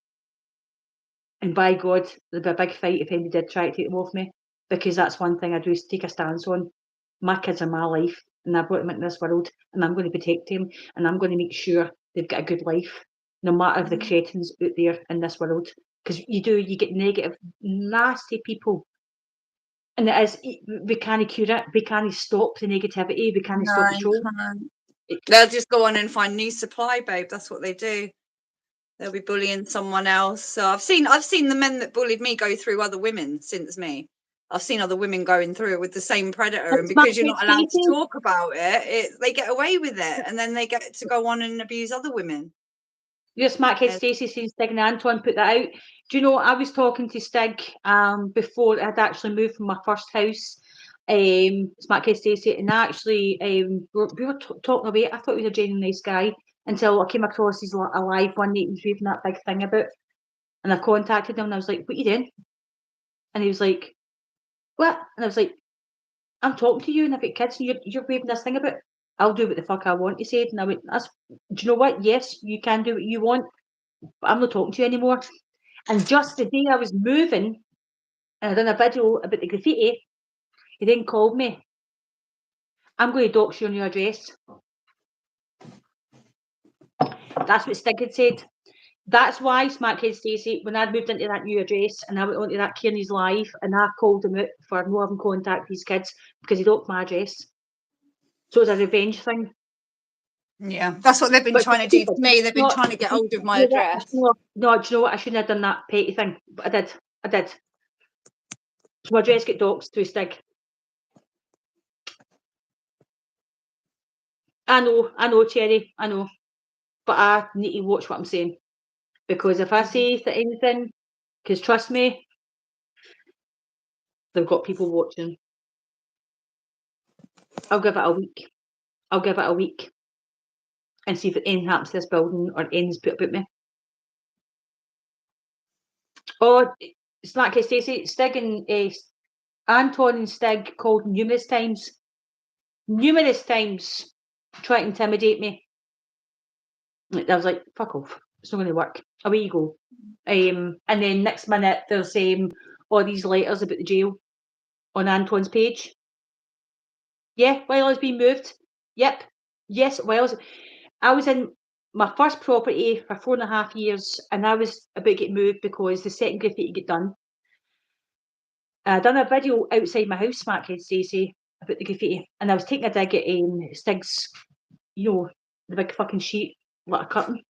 And by God, there'd be a big fight if anybody did try to take them off me, because that's one thing I do is take a stance on. My kids are my life, and I brought them into this world, and I'm going to protect them, and I'm going to make sure they've got a good life, no matter the cretins out there in this world. Because you get negative, nasty people And it is, we can't cure it, we can't stop the negativity, we can't stop the troll. They'll just go on and find new supply, babe. That's what they do. They'll be bullying someone else. So I've seen the men that bullied me go through other women since me. I've seen other women going through it with the same predator, and because you're not allowed to talk about it, they get away with it, and then they get to go on and abuse other women. Your smackhead Stacey saying Stig and Anton put that out. Do you know, I was talking to Stig before I'd actually moved from my first house, smackhead Stacey, and actually we were talking away. I thought he was a genuine nice guy until I came across his alive one night and he was waving that big thing about. And I contacted him and I was like, what are you doing? And he was like, what? And I was like, I'm talking to you and I've got kids and you're waving this thing about. I'll do what the fuck I want, he said. And I went, do you know what? Yes, you can do what you want, but I'm not talking to you anymore. And just the day I was moving and I done a video about the graffiti, he then called me. I'm going to dox you on your address. That's what Stig had said. That's why, Smackhead Stacey, when I'd moved into that new address and I went onto that Kearney's Live and I called him out for not having contact with his kids because he doxed my address. So it was a revenge thing. Yeah, that's what they've been trying to do to me. They've been trying to get hold of my address. No, do you know what? I shouldn't have done that petty thing, but I did. So my address got doxed through Stig. I know, Cherry, I know. But I need to watch what I'm saying. Because if I say anything, because trust me, they've got people watching. I'll give it a week. And see if anything happens to this building or anything's put about me. Oh, Smackhead Stacey, Stig and Anton and Stig called numerous times, trying to intimidate me. I was like, fuck off. It's not going to work. Away you go. And then next minute, there's all these letters about the jail on Anton's page. Yeah, while I was being moved. Yep. Yes, while I was in my first property for 4.5 years, and I was about to get moved because the second graffiti got done. I done a video outside my house, Smackhead Stacey, about the graffiti, and I was taking a dig at Stig's, the big fucking sheet, like a curtain.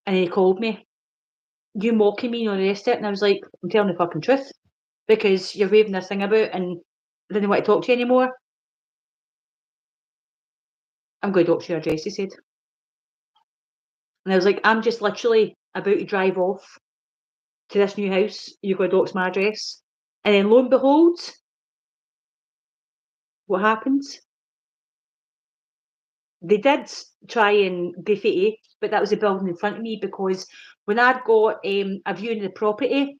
And he called me, you mocking me and all the rest of it. And I was like, I'm telling the fucking truth. Because you're waving this thing about and I didn't want to talk to you anymore. I'm going to dox your address, he said. And I was like, I'm just literally about to drive off to this new house. You're going to dox my address. And then lo and behold, what happens? They did try and graffiti, but that was a building in front of me because when I'd got a viewing of the property,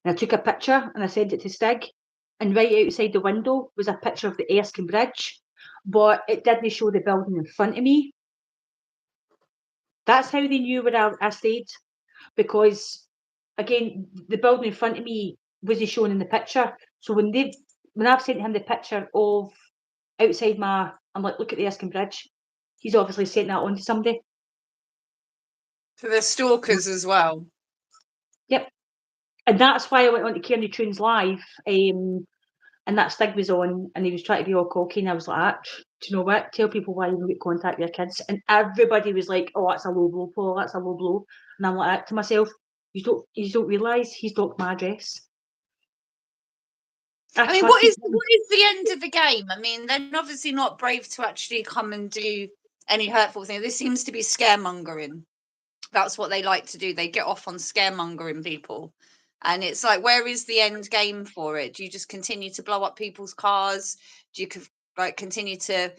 and I took a picture and I sent it to Stig, and right outside the window was a picture of the Erskine Bridge, but it didn't show the building in front of me. That's how they knew where I stayed, because again, the building in front of me wasn't shown in the picture. So when I've sent him the picture of outside I'm like, look at the Erskine Bridge. He's obviously sent that on to somebody. So they're stalkers as well. Yep. And that's why I went on to Kearney Tunes Live, and that Stig was on, and he was trying to be all cocky, and I was like, do you know what? Tell people why you get contact with your kids. And everybody was like, oh, that's a low blow, Paul, that's a low blow. And I'm like to myself, you don't realise he's docked my address. I mean, what is the end of the game? I mean, they're obviously not brave to actually come and do any hurtful thing. This seems to be scaremongering. That's what they like to do. They get off on scaremongering people. And it's like, where is the end game for it? Do you just continue to blow up people's cars? Do you continue to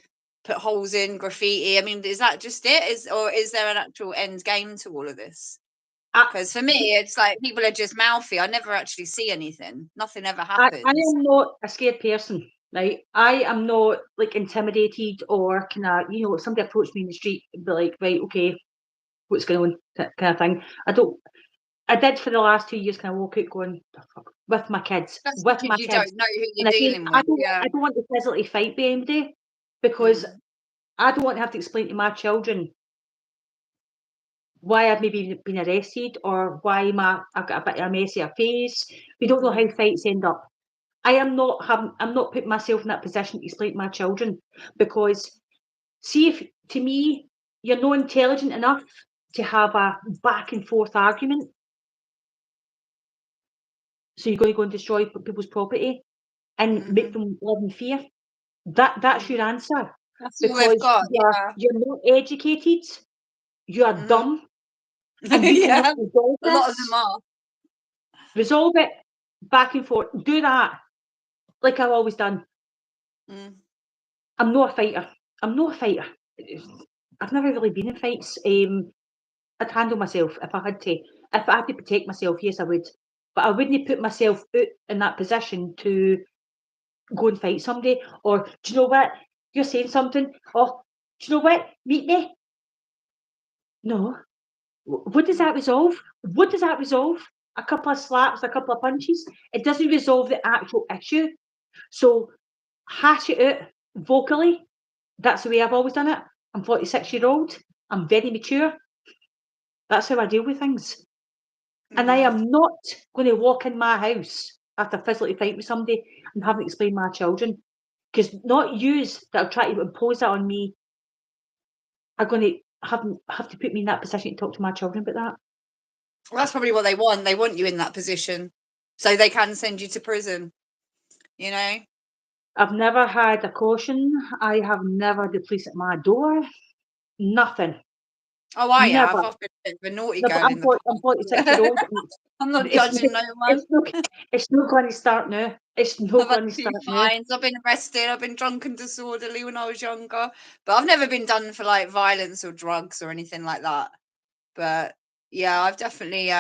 put holes in graffiti? I mean, is that just it? Or is there an actual end game to all of this? Because for me, it's like people are just mouthy. I never actually see anything. Nothing ever happens. I am not a scared person, right? I am not like intimidated or kind of, if somebody approached me in the street and be like, right, okay, what's going on, kind of thing. I did for the last 2 years kind of walk out going, with my kids. That's with because my you kids. don't know who you're dealing with. I don't want to physically fight with anybody because I don't want to have to explain to my children why I've maybe been arrested or why I've got a bit of a messy face. We don't know how fights end up. I'm not putting myself in that position to explain to my children, because see, if to me you're not intelligent enough to have a back and forth argument, so you're going to go and destroy people's property and make them live in fear. That's your answer. That's all they've Because got. Yeah. you're not educated, you are dumb, and you Yeah. cannot resolve A lot of this. them are. Resolve it back and forth. Do that like I've always done. I'm not a fighter. I've never really been in fights. I'd handle myself if I had to. If I had to protect myself, yes, I would. But I wouldn't put myself out in that position to go and fight somebody. Or, do you know what? You're saying something. Oh, do you know what? Meet me. No. What does that resolve? What does that resolve? A couple of slaps, a couple of punches? It doesn't resolve the actual issue. So hash it out vocally. That's the way I've always done it. I'm 46-year-old. I'm very mature. That's how I deal with things. And I am not going to walk in my house after physically fight with somebody and having to explain my children. Because not yous that are trying to impose that on me are going to have to put me in that position to talk to my children about that. Well, that's probably what they want. They want you in that position so they can send you to prison, you know? I've never had a caution. I have never had the police at my door. Nothing. Oh, I have. Never. I've been a bit of a naughty No, girl but in the I'm past. 46-year-old. I'm not judging no one. It's not going to start now. It's not I've had going to 2 start now. fines. I've been arrested. I've been drunk and disorderly when I was younger. But I've never been done for like violence or drugs or anything like that. But yeah, I've definitely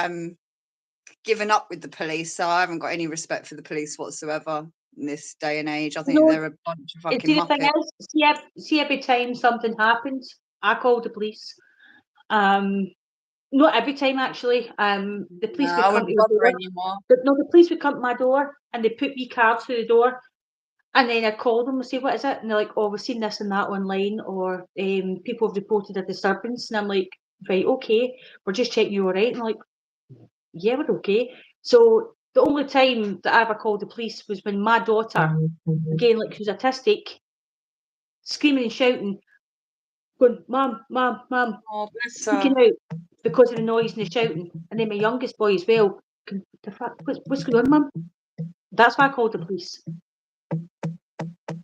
given up with the police. So I haven't got any respect for the police whatsoever in this day and age. I think they're a bunch of fucking See, the thing muppets. is, see, every time something happens, I call the police. Not every time, actually. The police would I come to wouldn't your bother door. anymore. But no, the police would come to my door and they put me cards through the door. And then I call them and say, what is it? And they're like, oh, we've seen this and that online, or people have reported a disturbance. And I'm like, right, okay, we're just checking you're all right. And they're like, yeah, we're okay. So the only time that I ever called the police was when my daughter, again, like who's autistic, screaming and shouting, going, Mum, Mum, Mum, Oh, bless her. freaking out because of the noise and the shouting. And then my youngest boy as well, the fuck, what's going on, Mum? That's why I called the police.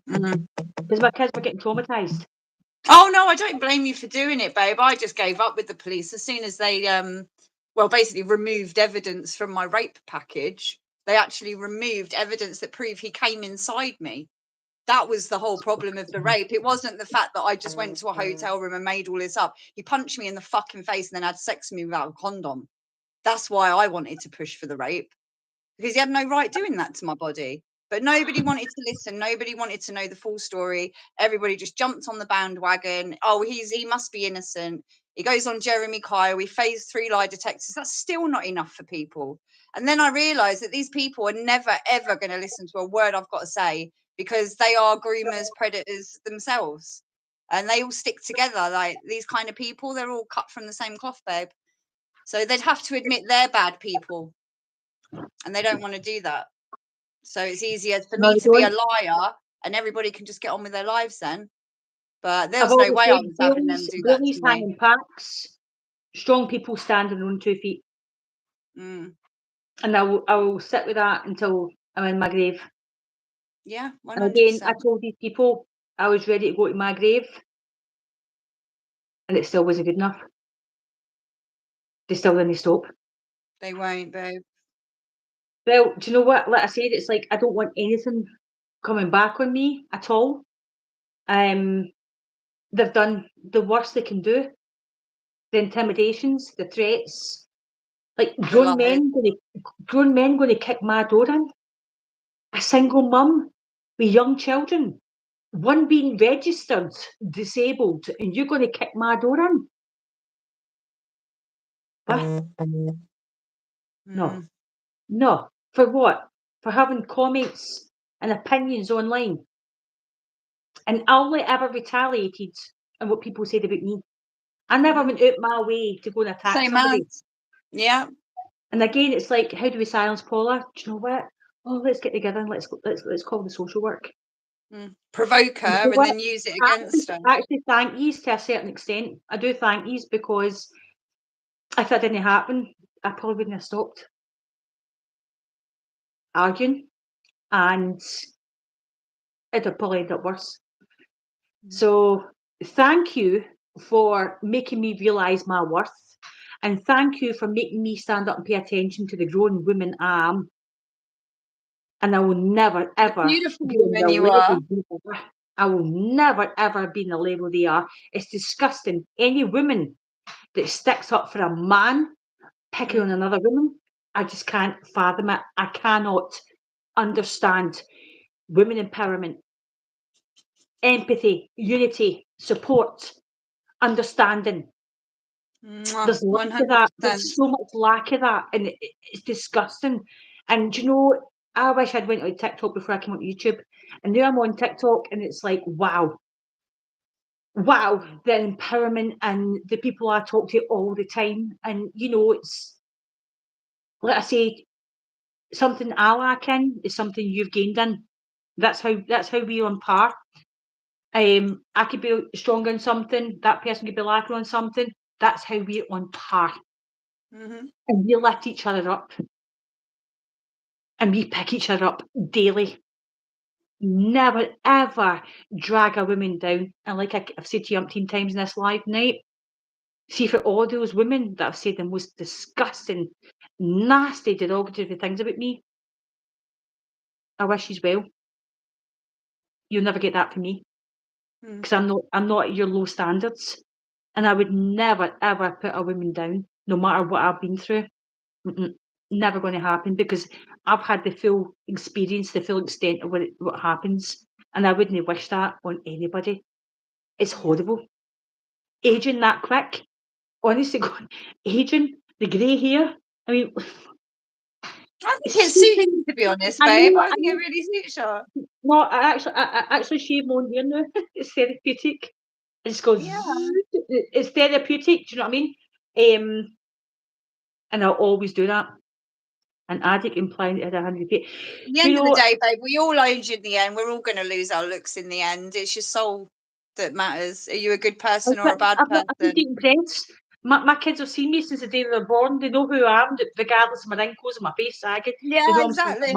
Because my kids were getting traumatised. Oh no, I don't blame you for doing it, babe. I just gave up with the police as soon as they basically removed evidence from my rape package. They actually removed evidence that proved he came inside me. That was the whole problem of the rape. It wasn't the fact that I just went to a hotel room and made all this up. He punched me in the fucking face and then had sex with me without a condom. That's why I wanted to push for the rape, because he had no right doing that to my body. But nobody wanted to listen. Nobody wanted to know the full story. Everybody just jumped on the bandwagon. Oh, he must be innocent. He goes on Jeremy Kyle. We phased 3 lie detectors. That's still not enough for people. And then I realised that these people are never, ever going to listen to a word I've got to say, because they are groomers, predators themselves. And they all stick together. Like these kind of people, they're all cut from the same cloth, babe. So they'd have to admit they're bad people. And they don't want to do that. So it's easier for me to be a liar and everybody can just get on with their lives then. But there was no way I was having them do that to me. Hanging packs, strong people standing on 2 feet. And I will sit with that until I'm in my grave. Yeah, 100%. And again, I told these people I was ready to go to my grave, and it still wasn't good enough. They still didn't stop. They won't, babe. Well, do you know what? Like I said, it's like I don't want anything coming back on me at all. They've done the worst they can do. The intimidations, the threats, like grown men going to kick my door in. A single mum with young children, one being registered disabled, and you're going to kick my door in. What? No. For what? For having comments and opinions online. And I only ever retaliated on what people said about me. I never went out my way to go and attack somebody. Yeah. And again, it's like, how do we silence Paula? Do you know what? oh, let's get together and let's call the social work. Provoke her You know and what? then use it against her. Actually, thank yous to a certain extent. I do thank yous, because if that didn't happen, I probably wouldn't have stopped arguing, and it'd have probably ended up worse. So thank you for making me realise my worth, and thank you for making me stand up and pay attention to the grown woman I am. And I will never, ever Beautiful be in woman the you level are. they are. I will never, ever be in the level they are. It's disgusting. Any woman that sticks up for a man picking on another woman, I just can't fathom it. I cannot understand women empowerment, empathy, unity, support, understanding. There's lack of that. 100%. There's so much lack of that, and it's disgusting. And you know, I wish I'd went on TikTok before I came on YouTube, and now I'm on TikTok, and it's like, wow, the empowerment and the people I talk to all the time, and you know, it's like I say, something I lack in is something you've gained in. That's how we're on par. I could be strong on something, that person could be lacking on something. That's how we're on par. Mm-hmm. And we lift each other up. And we pick each other up daily. Never, ever drag a woman down. And like I've said to you umpteen times in this live night, see, for all those women that have said the most disgusting, nasty, derogatory things about me, I wish she's well. You'll never get that from me. Because I'm not at your low standards. And I would never, ever put a woman down, no matter what I've been through. Never going to happen, because I've had the full experience, the full extent of what happens, and I wouldn't wish that on anybody. It's horrible. Aging that quick, honestly, aging, the grey hair. I mean, I think it suits you, to be honest, babe. I think it really suits you. No, I actually shave my own hair now. It's therapeutic. It just goes. Yeah. It's therapeutic. Do you know what I mean? And I'll always do that. An addict implying it at 100 feet. At the end of the day, babe, we all age in the end. We're all going to lose our looks in the end. It's your soul that matters. Are you a good person or a bad person? I've been impressed. My kids have seen me since the day they were born. They know who I am, regardless of my wrinkles and my face sagging. Yeah, They know exactly.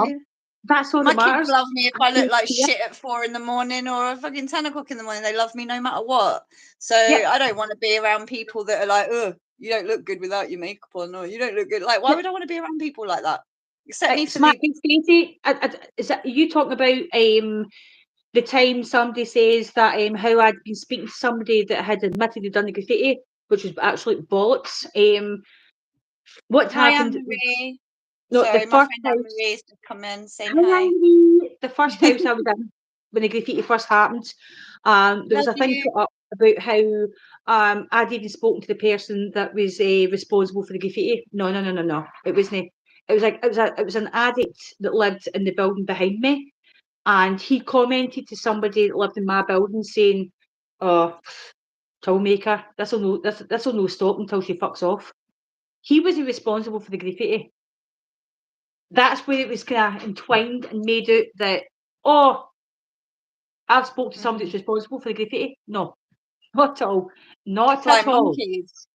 That's all My that matters. kids love me if I look like shit at 4 in the morning or a fucking 10 o'clock in the morning. They love me no matter what. So I don't want to be around people that are like, oh, you don't look good without your makeup on, or you don't look good. Like, why would I want to be around people like that? Except me for Stacey, is that you talking about the time somebody says that how I'd been speaking to somebody that had admitted they'd done the graffiti, which was absolute bollocks. What happened? Anne-Marie. No, Sorry, the my first friend house. Anne-Marie's just come in saying Hi, hi. Anne-Marie. The first house I was in when the graffiti first happened, there was a thing put up about how I'd even spoken to the person that was responsible for the graffiti. No. It wasn't. It was an addict that lived in the building behind me, and he commented to somebody that lived in my building saying, "Oh, troublemaker. This'll no stop until she fucks off." He wasn't responsible for the graffiti. That's where it was kind of entwined and made out that, oh, I've spoke to somebody that's responsible for the graffiti. No, not at all. Not flying at all. monkeys.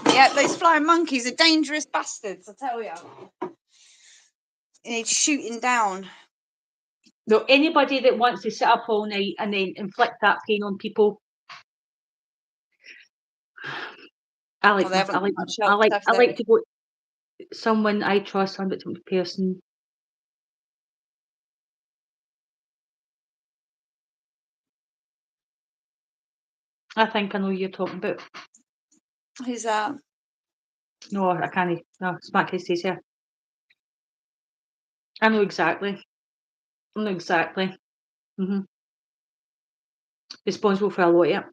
Yeah, those flying monkeys are dangerous bastards, I tell you. You need shooting down. No, anybody that wants to sit up all night and then inflict that pain on people, I like to go. Someone I trust, some victim person. I think I know who you're talking about. Who's that? No, I can't. No, Smack His says here. I know exactly. Mm-hmm. Responsible for a lot of it.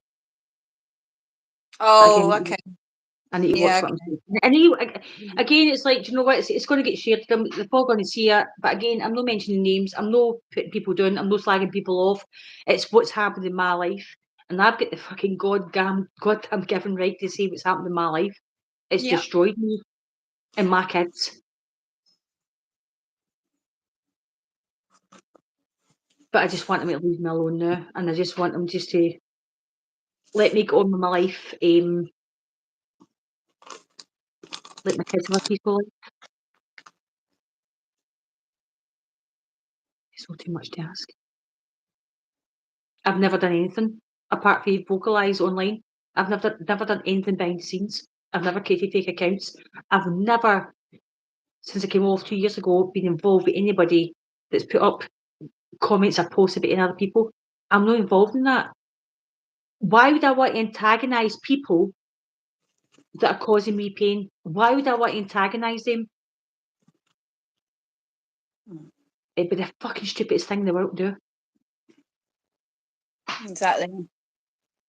Oh, okay. I need to watch what I'm saying. And again, it's like, do you know what? It's going to get shared. They're all going to see it. But again, I'm not mentioning names. I'm not putting people down. I'm not slagging people off. It's what's happened in my life. And I've got the fucking goddamn given right to say what's happened in my life. It's destroyed me and my kids. But I just want them to leave me alone now, and I just want them just to let me go on with my life. Let my kids have a peaceful life. It's not too much to ask. I've never done anything apart from vocalise online. I've never done anything behind the scenes. I've never created fake accounts. I've never, since I came off 2 years ago, been involved with anybody that's put up comments or posts about other people. I'm not involved in that. Why would I want to antagonise people that are causing me pain? Why would I want to antagonise them? It'd be the fucking stupidest thing in the world to do. Exactly.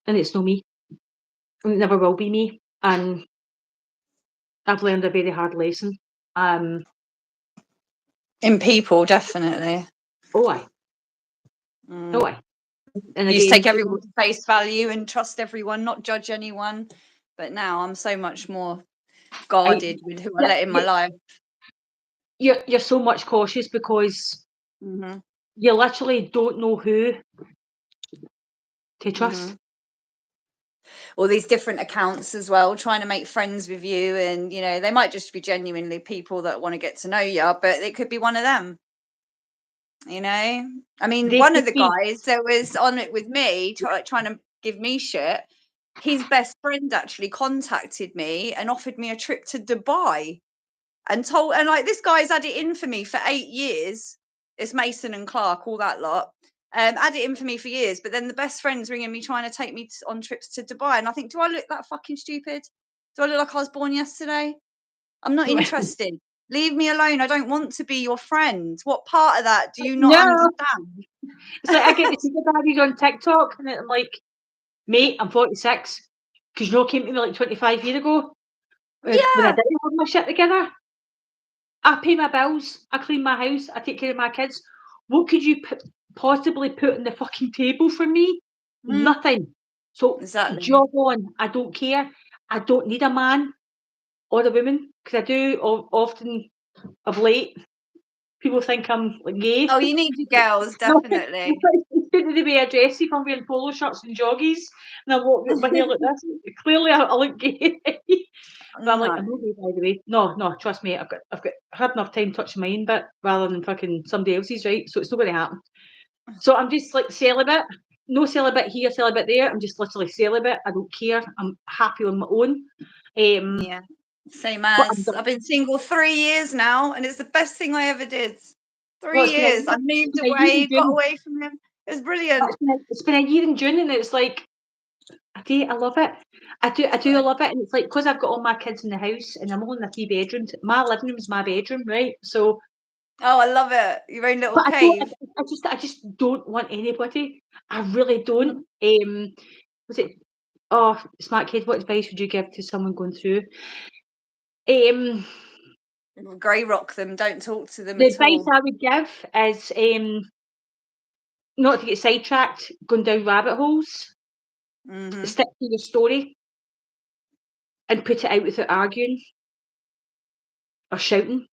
And it's not me. And it never will be me. And I've learned a very hard lesson. In people, definitely. Oh, aye. Mm. Oh, aye. And You used to again, take everyone to face value and trust everyone, not judge anyone. But now I'm so much more guarded with who I let in my life. You're so much cautious because Mm-hmm. you literally don't know who to trust. Mm-hmm. All these different accounts as well, trying to make friends with you, and you know, they might just be genuinely people that want to get to know you, but it could be one of them. You know, I mean, They one could of the be. guys that was on it with me, trying to give me shit, his best friend actually contacted me and offered me a trip to Dubai, and like, this guy's had it in for me for 8 years. It's Mason and Clark, all that lot. Had it in for me for years, but then the best friend's ringing me trying to take me on trips to Dubai, and I think, do I look that fucking stupid? Do I look like I was born yesterday? I'm not interested. Leave me alone. I don't want to be your friend. What part of that do you not understand? It's like I get to see the daddies on TikTok, and I'm like, mate, I'm 46. Because you came to me like 25 years ago when I didn't have my shit together. I pay my bills, I clean my house, I take care of my kids. What could you possibly put on the fucking table for me? Nothing. So Exactly. job on. I don't care. I don't need a man or a woman, because I do often of late. People think I'm like gay. Oh, you need your girls, definitely. It's good to be aggressive if I'm wearing polo shirts and joggies and I walk with my hair like this. Clearly I look gay. But I'm like, I'm not gay, by the way. No, trust me, I've had enough time touching my own bit rather than fucking somebody else's, right? So it's not going to happen. So I'm just like celibate. No celibate here, celibate there. I'm just literally celibate. I don't care. I'm happy on my own. Yeah, same as. I've been single 3 years now, and it's the best thing I ever did. 3 years. I moved away, got away from him. It was brilliant. It's been a year in June, and it's like, I love it. I do love it, and it's like, because I've got all my kids in the house, and I'm only in a 3-bedroom. My living room is my bedroom, right? So, oh, I love it. Your own little cave. I just don't want anybody. I really don't. Was it? Oh, smart kid. What advice would you give to someone going through? Grey rock them. Don't talk to them The at advice all. I would give is not to get sidetracked, going down rabbit holes. Stick to your story and put it out without arguing or shouting.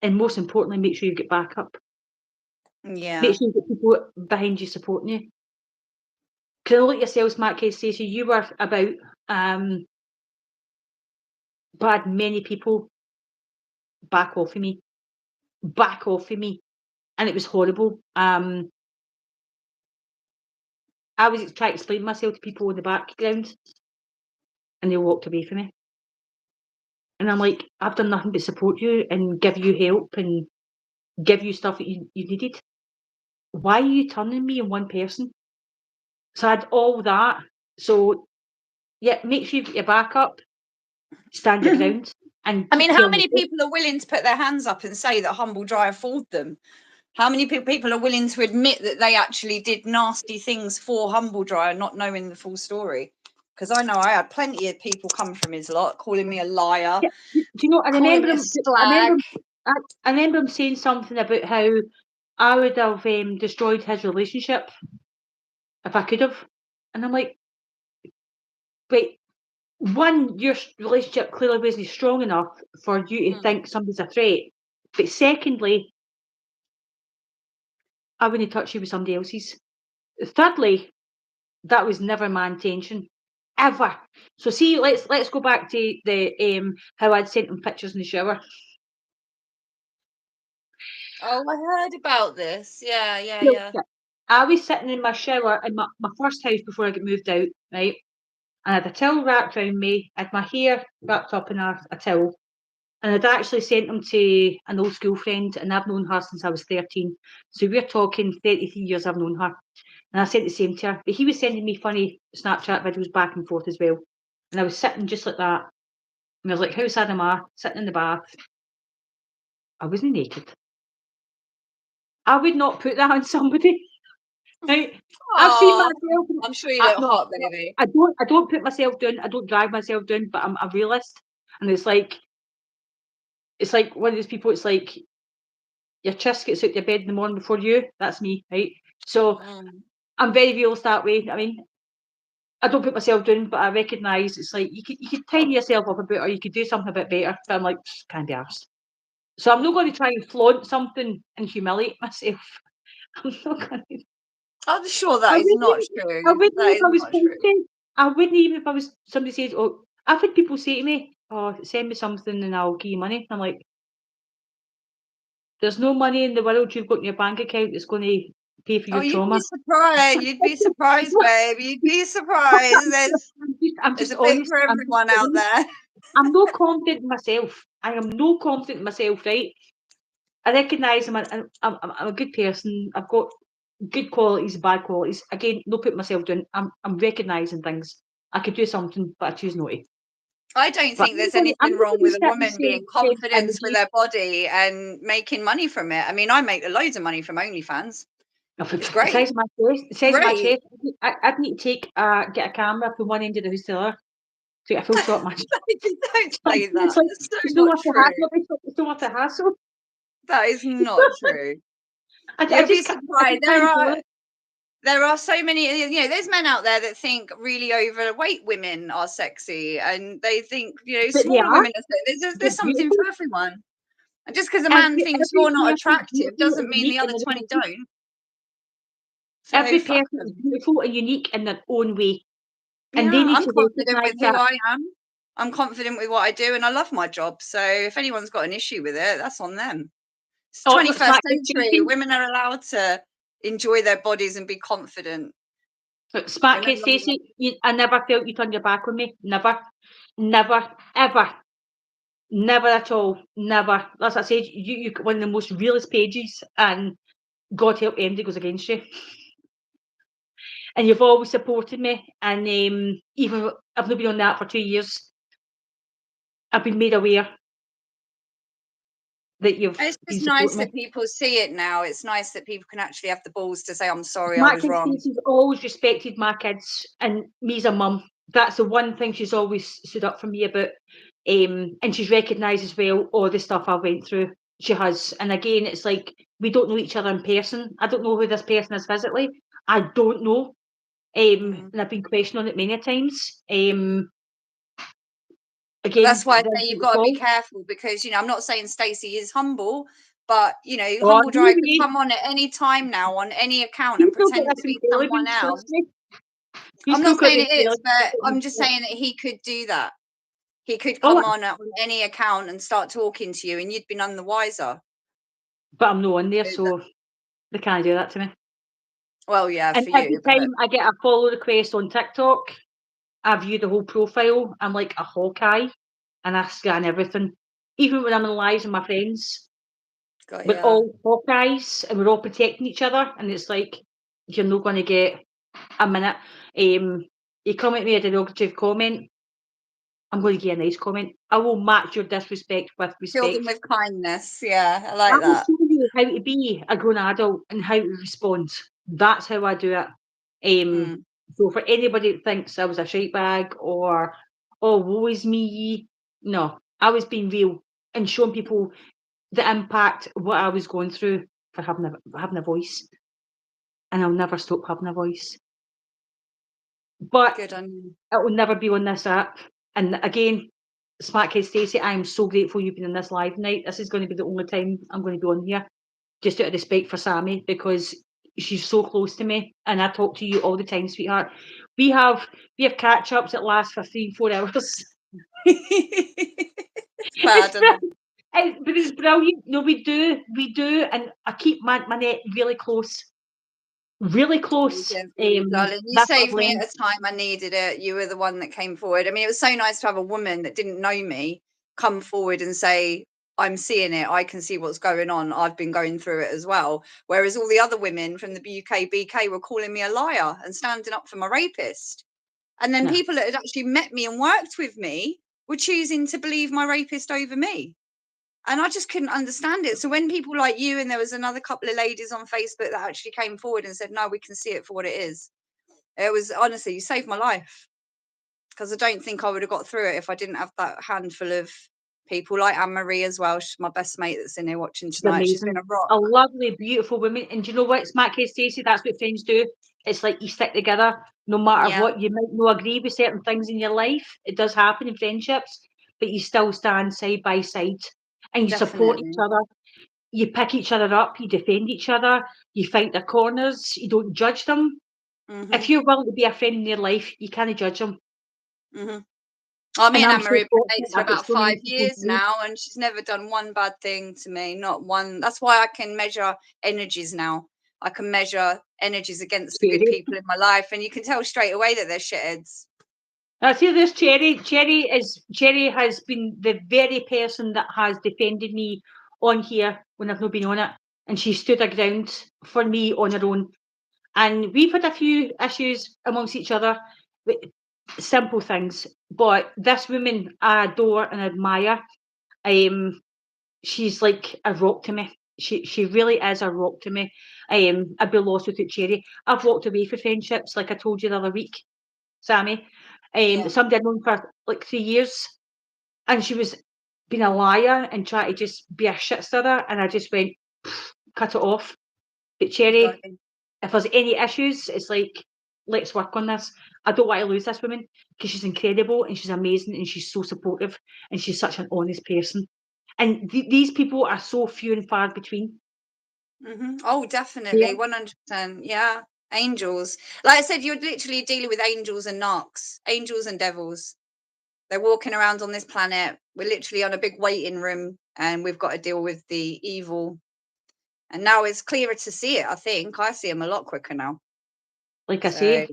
And most importantly, make sure you get back up. Yeah. Make sure you get people behind you supporting you. Because I know, like yourself, Matt Case says, you were about, but I had many people back off of me. And it was horrible. I was trying to explain myself to people in the background, and they walked away from me. And I'm like, I've done nothing but support you and give you help and give you stuff that you needed. Why are you turning me on one person? So I had all that. So yeah, make sure you get your back up, stand your ground, and I mean, how many people are willing to put their hands up and say that Humble Dry fooled them? How many people are willing to admit that they actually did nasty things for Humble Dry and not knowing the full story? Because I know I had plenty of people come from his lot calling me a liar. Yeah. Do you know? I remember him. Slag. I remember him saying something about how I would have destroyed his relationship if I could have, and I'm like, wait. One, your relationship clearly wasn't strong enough for you to think somebody's a threat. But secondly, I wouldn't touch you with somebody else's. Thirdly, that was never my intention, ever. So see, let's go back to the how I'd sent him pictures in the shower. Oh, I heard about this. Yeah. So, I was sitting in my shower in my first house before I got moved out, right? And I had a towel wrapped around me, I had my hair wrapped up in a towel, and I'd actually sent them to an old school friend, and I've known her since I was 13. So we're talking 33 years I've known her. And I sent the same to her. But he was sending me funny Snapchat videos back and forth as well. And I was sitting just like that. And I was like, how sad am I? Sitting in the bath. I wasn't naked. I would not put that on somebody. Right? I've seen Aw, myself. I'm sure you I, don't no, hot, baby. I don't put myself down. I don't drag myself down, but I'm a realist. And it's like one of those people, it's like your chest gets out your bed in the morning before you. That's me, right? So I'm very realist that way. I mean, I don't put myself down, but I recognise it's like you could tidy yourself up a bit, or you could do something a bit better. But I'm like, can't be arsed. So I'm not going to try and flaunt something and humiliate myself. I'm not going to. I'm sure that is not true. I wouldn't That if is I was not true. posting. I wouldn't even if I was somebody says, "Oh," I've had people say to me, "Oh, send me something and I'll give you money." I'm like, there's no money in the world you've got in your bank account that's going to pay for Oh, your you'd trauma. be surprised. You'd be surprised, babe. You'd be surprised. I'm There's just a bit honest. for everyone out there. I'm not confident in myself. I am no confident in myself, right? I recognise I'm a good person. I've got good qualities, bad qualities. Again, not putting myself down. I'm recognising things. I could do something, but I choose not to. I don't But think there's I'm anything not wrong going to with a sit and woman being say confident with their body and making money from it. I mean, I make loads of money from OnlyFans. It's the great. size of my chest. The size of my Great. chest. I'd need to get a camera from one end of the house to the other to get a full shot match. Don't say that. It's like, That's so it's not not worth the true. hassle. It's not worth the hassle. That is not true. I You'll be just can't. I surprised. just can't do it. There are so many, there's men out there that think really overweight women are sexy, and they think, But they smaller are. women are sexy. They're There's something beautiful. for everyone. And just because a man thinks Every you're not person is attractive beautiful doesn't and mean the unique in other their 20 own way. don't. So Every fuck person is them. beautiful and unique in their own way, and Yeah, they need I'm to confident recognise with who that. I am. I'm confident with what I do, and I love my job. So if anyone's got an issue with it, that's on them. It's Oh, look, 21st Smack is century. thinking. Women are allowed to enjoy their bodies and be confident. Look, Smack We're no is longer- Stacey. I never felt you turned your back on me. Never, never, ever, never at all. Never. As I said, you got one of the most realist pages, and God help anybody goes against you. And you've always supported me, and even I've not been on that for 2 years. I've been made aware that you've It's been just nice supporting me. that people see it now. It's nice that people can actually have the balls to say, I'm sorry, I Mark was and wrong. Stacey's always respected my kids and me as a mum. That's the one thing she's always stood up for me about. And she's recognised as well all the stuff I went through. She has. And again, it's like we don't know each other in person. I don't know who this person is physically. I don't know. And I've been questioned on it many times. Again, That's why I say you've got to be careful, because I'm not saying Stacey is humble, but humble drive could come on at any time now on any account and pretend to be someone else. I'm not saying it is, but I'm just saying that he could do that. He could come on any account and start talking to you, and you'd be none the wiser. But I'm not on there, so they can't do that to me. Well, yeah, and for every you. time I get a follow request on TikTok, I view the whole profile. I'm like a Hawkeye, and I scan everything. Even when I'm in lives with my friends, we're all Hawkeyes, and we're all protecting each other. And it's like, you're not going to get a minute. You come at me a derogative comment, I'm going to give you a nice comment. I will match your disrespect with respect. Fill them with kindness. Yeah, I like I will that. show you how to be a grown adult and how to respond. That's how I do it. So for anybody that thinks I was a shite bag or, oh, woe is me, no, I was being real and showing people the impact of what I was going through for having a voice. And I'll never stop having a voice. But good on you. It will never be on this app. And again, Smackhead Stacey, I am so grateful you've been in this live night. This is going to be the only time I'm going to be on here, just out of respect for Sammie, because she's so close to me, and I talk to you all the time, sweetheart. We have catch ups that last for 3-4 hours. It's bad, isn't it? But it's brilliant. No, we do, and I keep my net really close. Really close. Darling, you That's what saved I've me learned. at a time I needed it. You were the one that came forward. I mean, it was so nice to have a woman that didn't know me come forward and say, I'm seeing it. I can see what's going on. I've been going through it as well. Whereas all the other women from the UK BK were calling me a liar and standing up for my rapist. And then No. people that had actually met me and worked with me were choosing to believe my rapist over me. And I just couldn't understand it. So when people like you, and there was another couple of ladies on Facebook that actually came forward and said, no, we can see it for what it is. It was honestly, you saved my life. Because I don't think I would have got through it if I didn't have that handful of people like Anne-Marie as well. She's my best mate that's in here watching She's tonight. amazing. She's been a rock. A lovely, beautiful woman. And do you know what, Smackhead Stacey? That's what friends do. It's like you stick together no matter Yeah. what. You might not agree with certain things in your life. It does happen in friendships, but you still stand side by side and you support each Definitely. other. You pick each other up, you defend each other, you fight their corners, you don't judge them. If you're willing to be a friend in their life, you can't judge them. Oh, me and I'm so Anne-Marie have been fortunate mates for I've got about so many 5 people years to me. now, and she's never done one bad thing to me, not one. That's why I can measure energies now. I can measure energies against the good Cherry. people in my life, and you can tell straight away that they're shitheads. I see this Cherry. Cherry has been the very person that has defended me on here when I've not been on it, and she stood her ground for me on her own. And we've had a few issues amongst each other, with simple things. But this woman I adore and admire. She's like a rock to me. She really is a rock to me. I'd be lost without Cherry. I've walked away for friendships, like I told you the other week, Sammie. Yeah. Somebody I'd known for like 3 years, and she was being a liar and trying to just be a shit stirrer, and I just went, cut it off. But Cherry, if there's any issues, it's like, let's work on this. I don't want to lose this woman because she's incredible and she's amazing and she's so supportive and she's such an honest person. And these people are so few and far between. Oh, definitely, 100%. Yeah, angels. Like I said, you're literally dealing with angels and narcs, angels and devils. They're walking around on this planet. We're literally on a big waiting room, and we've got to deal with the evil. And now it's clearer to see it. I think I see them a lot quicker now. Like I say,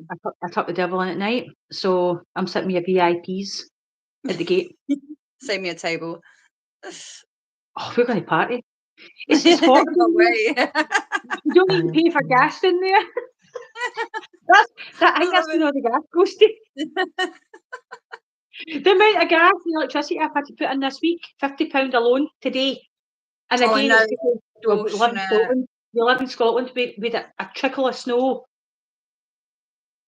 I tuck the devil in at night, so I'm sitting with your VIPs at the gate. Save me a table. Oh, we're going to party. It's hot. No way. You don't even pay for gas in there. I think that's been all the gas goes to. The amount of gas and electricity I've had to put in this week, £50 alone today. And Oh, I again, know. it's because we live in Scotland. We live in Scotland with a trickle of snow.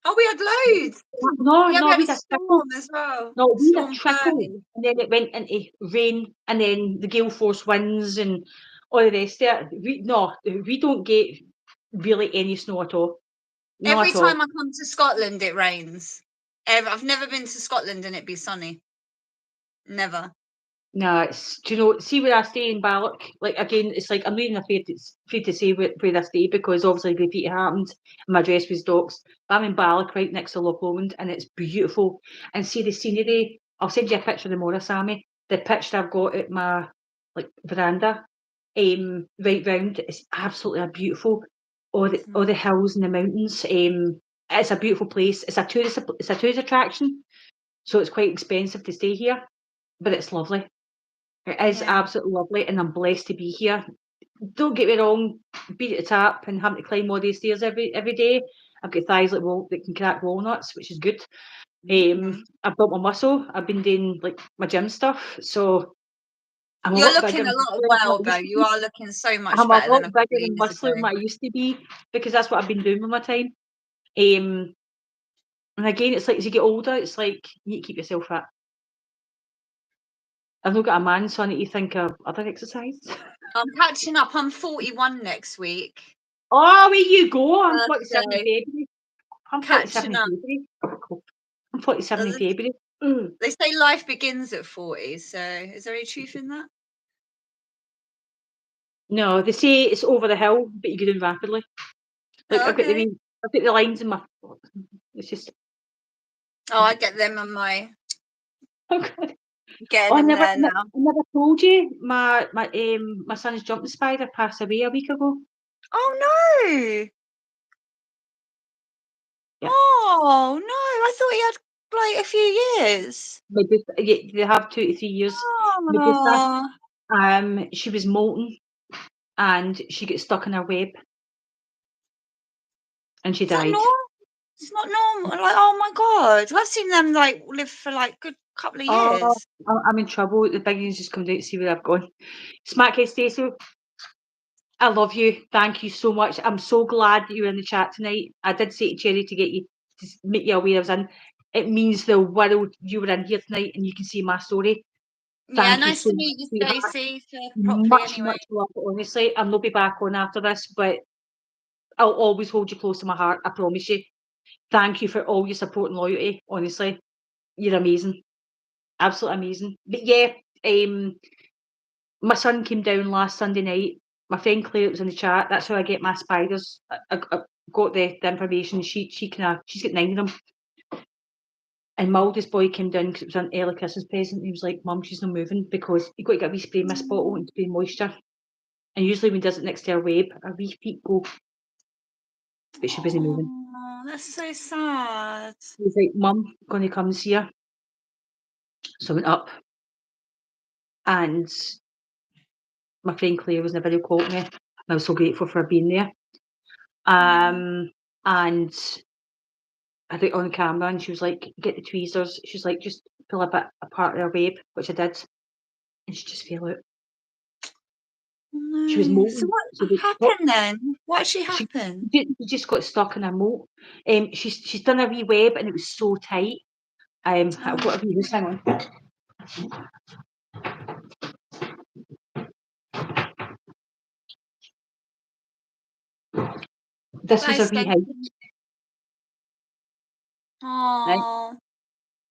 Oh, we had loads. No, Yeah, no, we had we a had a trickle. storm as well. No, we had a Storm trickle, Bernie. and then it went into rain, and then the gale force winds and all the rest of it. We don't get really any snow at all. Not Every at all. time I come to Scotland, it rains. I've never been to Scotland and it be sunny. Never. No, it's, do you know, see where I stay in Balloch, like again, it's like I'm not even afraid to say where I stay because obviously graffiti happened and my address was doxed. But I'm in Balloch right next to Loch Lomond and it's beautiful. And see the scenery, I'll send you a picture tomorrow, Sammie. The picture I've got at my like veranda, right round, is absolutely beautiful. All the hills and the mountains. It's a beautiful place. It's a tourist attraction, so it's quite expensive to stay here, but it's lovely. It is absolutely lovely, and I'm blessed to be here. Don't get me wrong, beat at the tap and having to climb all these stairs every day. I've got thighs that can crack walnuts, which is good. I've built my muscle. I've been doing like my gym stuff, so I'm a You're lot looking bigger. a lot well, though. You are looking so much I'm a better lot than a bigger couple of and years muscler than ago. what I used to be because that's what I've been doing with my time. And again, it's like as you get older, it's like you need to keep yourself fit. I've not got a man, so I need to think of other exercise. I'm catching up. I'm 41 next week. Oh, where you go? I'm 47 in Birthday. February. I'm 47 in Catching up. February. I'm 47 in February. They say life begins at 40. So is there any truth in that? No, they say it's over the hill, but you go down rapidly. Like I've got Okay. the lines in my. It's just. Oh, I get them on my Oh God. getting Oh, I them never, there now. I never told you. My son's jumping spider passed away a week ago. Oh no! Yeah. Oh no! I thought he had like a few years. Yeah, they have 2 to 3 years. Oh, She was molting and she got stuck in her web and she is that died. normal? It's not normal. Like, oh my god! I've seen them like live for like good couple of Oh, years. I'm in trouble. The big news just come down to see where I've gone. Smackhead Stacey, I love you. Thank you so much. I'm so glad that you were in the chat tonight. I did say to Cherry to get you to make you aware I was in. It means the world you were in here tonight and you can see my story. Yeah, Thank you nice so to much, meet you, sweetheart. Stacey. Properly, Much, anyway. much love, honestly. I'll not be back on after this, but I'll always hold you close to my heart. I promise you. Thank you for all your support and loyalty. Honestly, you're amazing, absolutely amazing. But yeah, my son came down last Sunday night. My friend Claire was in the chat. That's how I get my spiders. I got the information. She's got 9 of them. And my oldest boy came down because it was an early Christmas present. He was like, "Mum, she's not moving because you've got to get a wee spray mist bottle and spray moisture." And usually when he does it next to her web, her wee feet go. But she wasn't moving. Oh, that's so sad. He was like, "Mum, I'm going to come and see her." So I went up, and my friend Claire was in a video call with me, and I was so grateful for her being there. And I got on camera, and she was like, "Get the tweezers." She was like, "Just pull a bit apart of her web," which I did, and she just fell out. She was No. molting. So what So happened then? What actually she happened? just got stuck in a moat. She's done a wee web, and it was so tight. I've got a wee loose. Hang on. This was a wee height, right? Oh,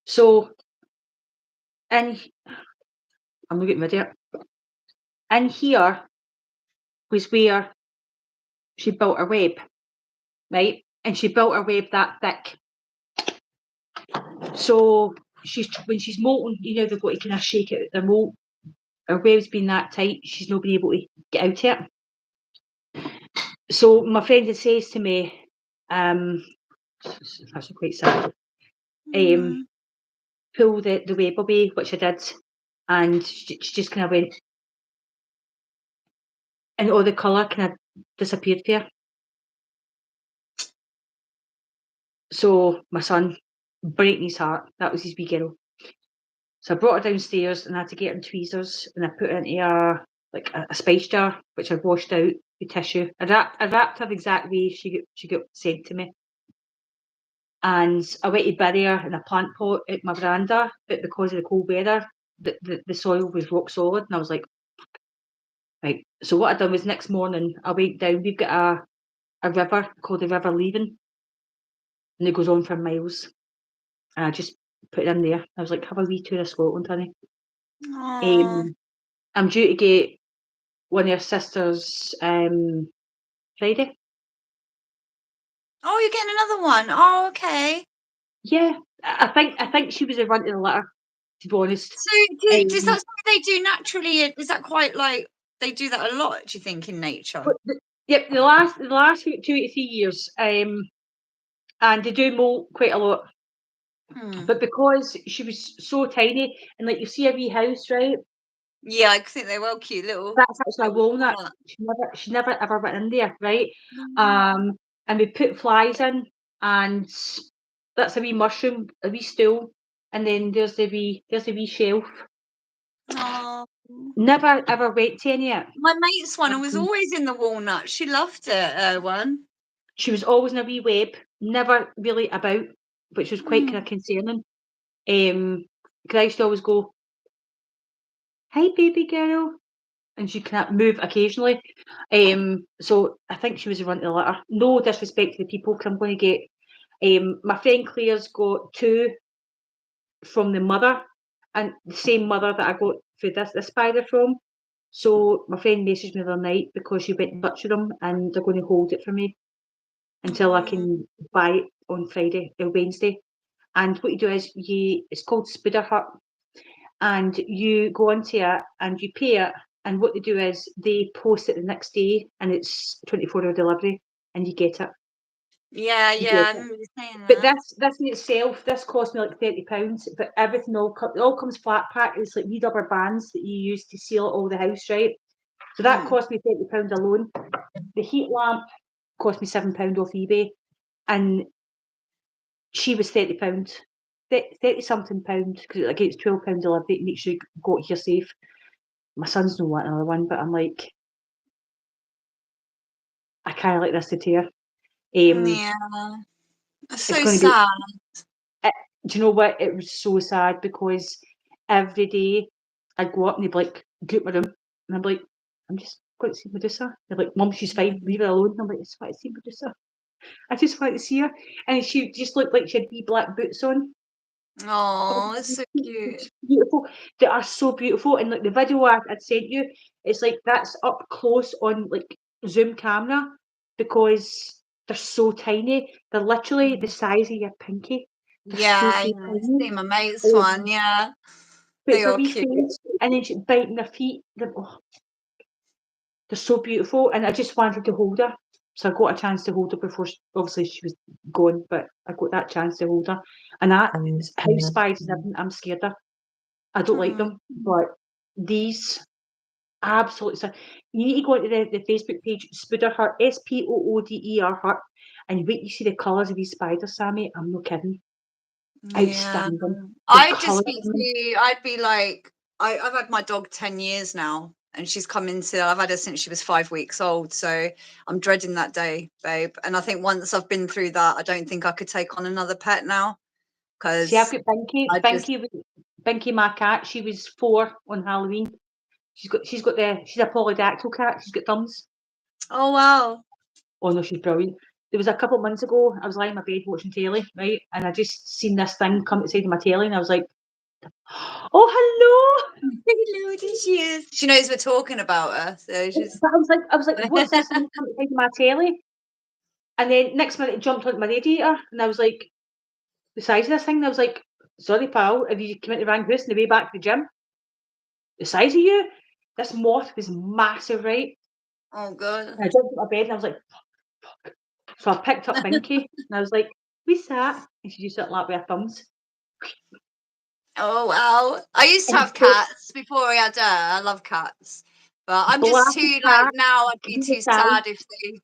So, I'm looking at video. In here was where she built her web, right? And she built her web that thick. So when she's molting, they've got to kind of shake it. The mold, her web's been that tight, she's not been able to get out of it. So my friend had says to me, it's actually quite sad. Pull the web away, which I did, and she just kind of went, and all the colour kind of disappeared for her. So my son, breaking his heart, that was his wee girl. So I brought her downstairs and I had to get her tweezers, and I put her into a spice jar, which I washed out with tissue. I wrapped her the exact way she got sent to me. And I went to bury her in a plant pot at my veranda, but because of the cold weather, the soil was rock solid, and I was like, right. So what I done was next morning I went down. We've got a river called the River Leven, and it goes on for miles. And I just put it in there. I was like, have a wee tour of Scotland, honey. I'm due to get one of her sisters Friday. Oh, you're getting another one. Oh, okay. Yeah, I think she was a run to the litter, to be honest. So is that something they do naturally? Is that quite like they do that a lot? Do you think in nature? Yep, the last 2 to 3 years, and they do molt quite a lot. But because she was so tiny, and like you see a wee house, right? Yeah, I think they're well cute little. That's actually a walnut. She never ever went in there, right? And we put flies in, and that's a wee mushroom, a wee stool, and then there's a wee shelf. Oh. Never ever went to any of it. My mate's one was always in the walnut. She loved it. One. She was always in a wee web, never really about, which was quite kind of concerning. Because I used to always go, "Hi, baby girl," and she can't move occasionally. So I think she was a run to the litter. No disrespect to the people, because I'm going to get. My friend Claire's got 2 from the mother, and the same mother that I got for this spider from. So my friend messaged me the other night because she went in touch with them, and they're going to hold it for me. until I Mm. can buy it on Wednesday. And what you do is it's called Spooder Hut, and you go onto it and you pay it. And what they do is they post it the next day, and it's 24-hour delivery, and you get it. Yeah, You yeah, get I it. remember you saying But that. this in itself, this cost me like £30. But everything it all comes flat pack. It's like wee rubber bands that you use to seal all the house, right? So that Mm. cost me £30 alone. The heat lamp cost me £7 off eBay, and she was £30, 30 something pound, because like it's £12 delivery to make sure you got here safe. My son's no want another one, but I'm like, I kind of like this to tear. Yeah, that's It's so going to be. sad. Do you know what? It was so sad because every day I'd go up and they'd be like, go to my room, and I'm like, I'm just going to see Medusa. They're like, Mum, she's fine, leave her alone. And I'm like, I just want to see Medusa. I just want to see her, and she just looked like she had wee black boots on. Oh, it's so cute. It's beautiful. They are so beautiful, and like the video I'd sent you, it's like that's up close on like zoom camera because they're so tiny. They're literally the size of your pinky. They're so Yeah, yeah, I tiny. see my mate's Um, one. Yeah, but they it's a are wee cute. face, and then she's biting their feet. They're so beautiful, and I just wanted to hold her. So I got a chance to hold her before, obviously she was gone, but I got that chance to hold her. And that house spiders and everything, I'm scared of. I don't like them, but these absolutely. So you need to go into the Facebook page, Spooder Hut, Spooder Hut, and wait. You see the colours of these spiders, Sammie. I'm not kidding. Yeah, Outstanding. The I'd just colours. I'd be like, I've had my dog 10 years now, and she's come into, I've had her since she was 5 weeks old, so I'm dreading that day, babe. And I think once I've been through that, I don't think I could take on another pet now, See, I've because got Binky. I just, Binky, my cat. She was 4 on Halloween. She's a polydactyl cat. She's got thumbs. oh wow. Oh no, she's brilliant. There was a couple of months ago, I was lying in my bed watching telly, right, and I just seen this thing come outside of my telly, and I was like, "Oh, hello!" Hello, there she is. She knows we're talking about her, so she's. But I was like, "What's this thing come outside of my telly?" And then next minute, it jumped onto my radiator, and I was like, "The size of this thing." And I was like, "Sorry, pal, have you come into the wrong house on the way back to the gym? The size of you." This moth was massive, right? Oh god. And I jumped out of bed, and I was like, so I picked up Binky, and I was like, "What's that?" And she just started laughing with her thumbs. Oh wow. I used to And have cats before I had her. I love cats. But I'm just black too like cat, now I'd be he's a too size. sad if they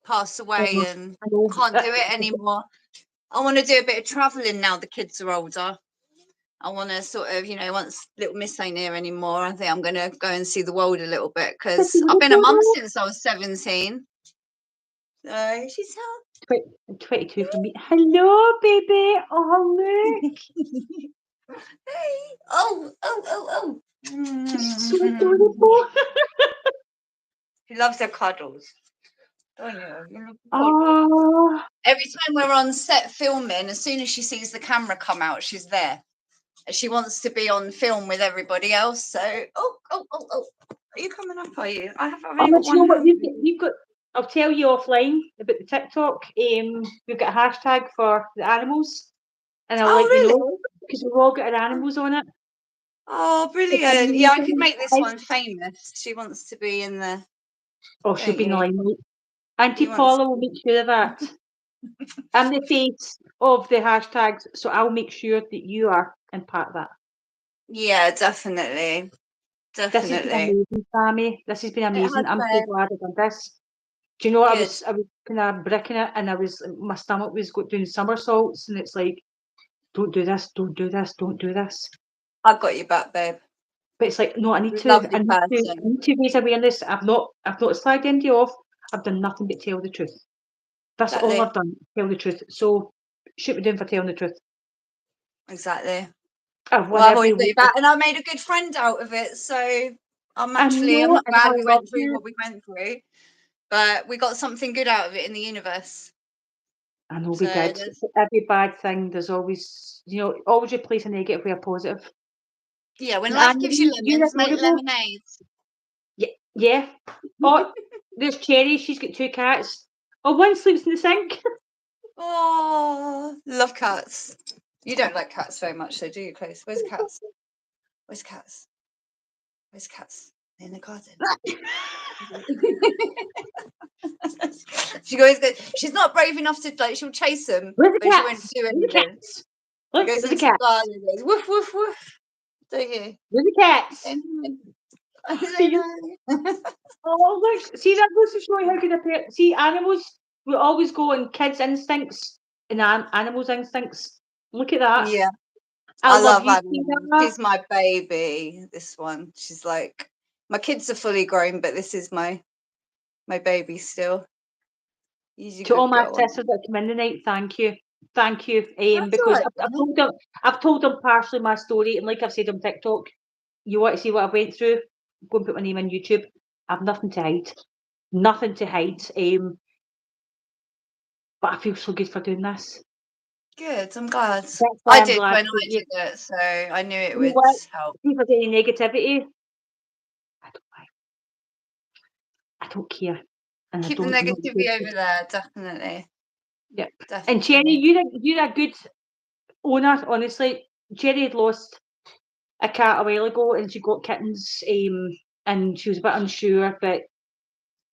pass away and I know. can't do it anymore. I want to do a bit of travelling now the kids are older. I want to sort of, once little Miss ain't here anymore, I think I'm going to go and see the world a little bit because I've been a mum since I was 17. So she's 22 for me. Hello, baby. Oh, look. hey. Oh. She's so adorable. She loves her cuddles. Don't you? Oh, Every time we're on set filming, as soon as she sees the camera come out, she's there. She wants to be on film with everybody else. So, oh. Are you coming up? Are you? I've only got do you know one what? hand. We've got, I'll tell you offline about the TikTok. We've got a hashtag for the animals, and I'll Oh, let you really? know because we've all got our animals on it. Oh, It's brilliant. Yeah, I could amazing. make this one famous. She wants to be in the, Oh, she'll don't be in the you? limelight. Auntie She wants. Paula will make sure of that. I'm the face of the hashtags, so I'll make sure that you are in part of that. Yeah, definitely. This has been Definitely. amazing, Sammie. This has been It has amazing. I'm so been glad I've done this. Do you know what? good. I was kind of bricking it, and my stomach was doing somersaults, and it's like, don't do this, don't do this, don't do this. I got you back, babe. But it's like, no, I need Lovely to person. raise awareness. I've not slagged anybody off. I've done nothing but tell the truth. That's all I've done, tell the truth. So, shoot me down for telling the truth. Exactly. I've won Well, I've every always got war. you back, and I made a good friend out of it. So I'm I know, not and I glad we love went through you. what we went through, but we got something good out of it in the universe. I know So we did. For every bad thing, there's always, always replace a negative with a positive. yeah, when And life gives you you're lemons, make adorable. lemonade. Yeah. Oh, there's Cherry. She's got 2 cats. Oh, one sleeps in the sink. Oh, love cats. You don't like cats very much, though, do you, Chloe? Where's cats? Where's cats? Where's cats? In the garden. She goes. She's not brave enough to like. She'll chase them, Where's the but she won't cats? do Where's the anything. cats? She Look, goes there's a into the cat. garden and goes woof woof woof. Don't you? Where's the cats? I don't know. Oh, look, see, that goes to show you how good a pair. See, animals, we always go on kids' instincts and animals' instincts. Look at that. Yeah, I love you, animals. Tina. She's my baby. This one. She's like my kids are fully grown, but this is my baby still. He's a To all good my girl. sisters that come in tonight, thank you. Thank you. That's Because all right. I've told them partially my story, and like I've said on TikTok, you want to see what I went through, go and put my name on YouTube. I've nothing to hide. Nothing to hide. But I feel so good for doing this. Good. I'm glad. That's why I I'm did glad when that I did it, so I knew it you know would what? help. If there's any negativity, I don't care. And Keep I the don't know. negativity over there, definitely. Yep. Definitely. And Cherry, you're a good owner, honestly. Cherry had lost a cat a while ago and she got kittens, and she was a bit unsure, but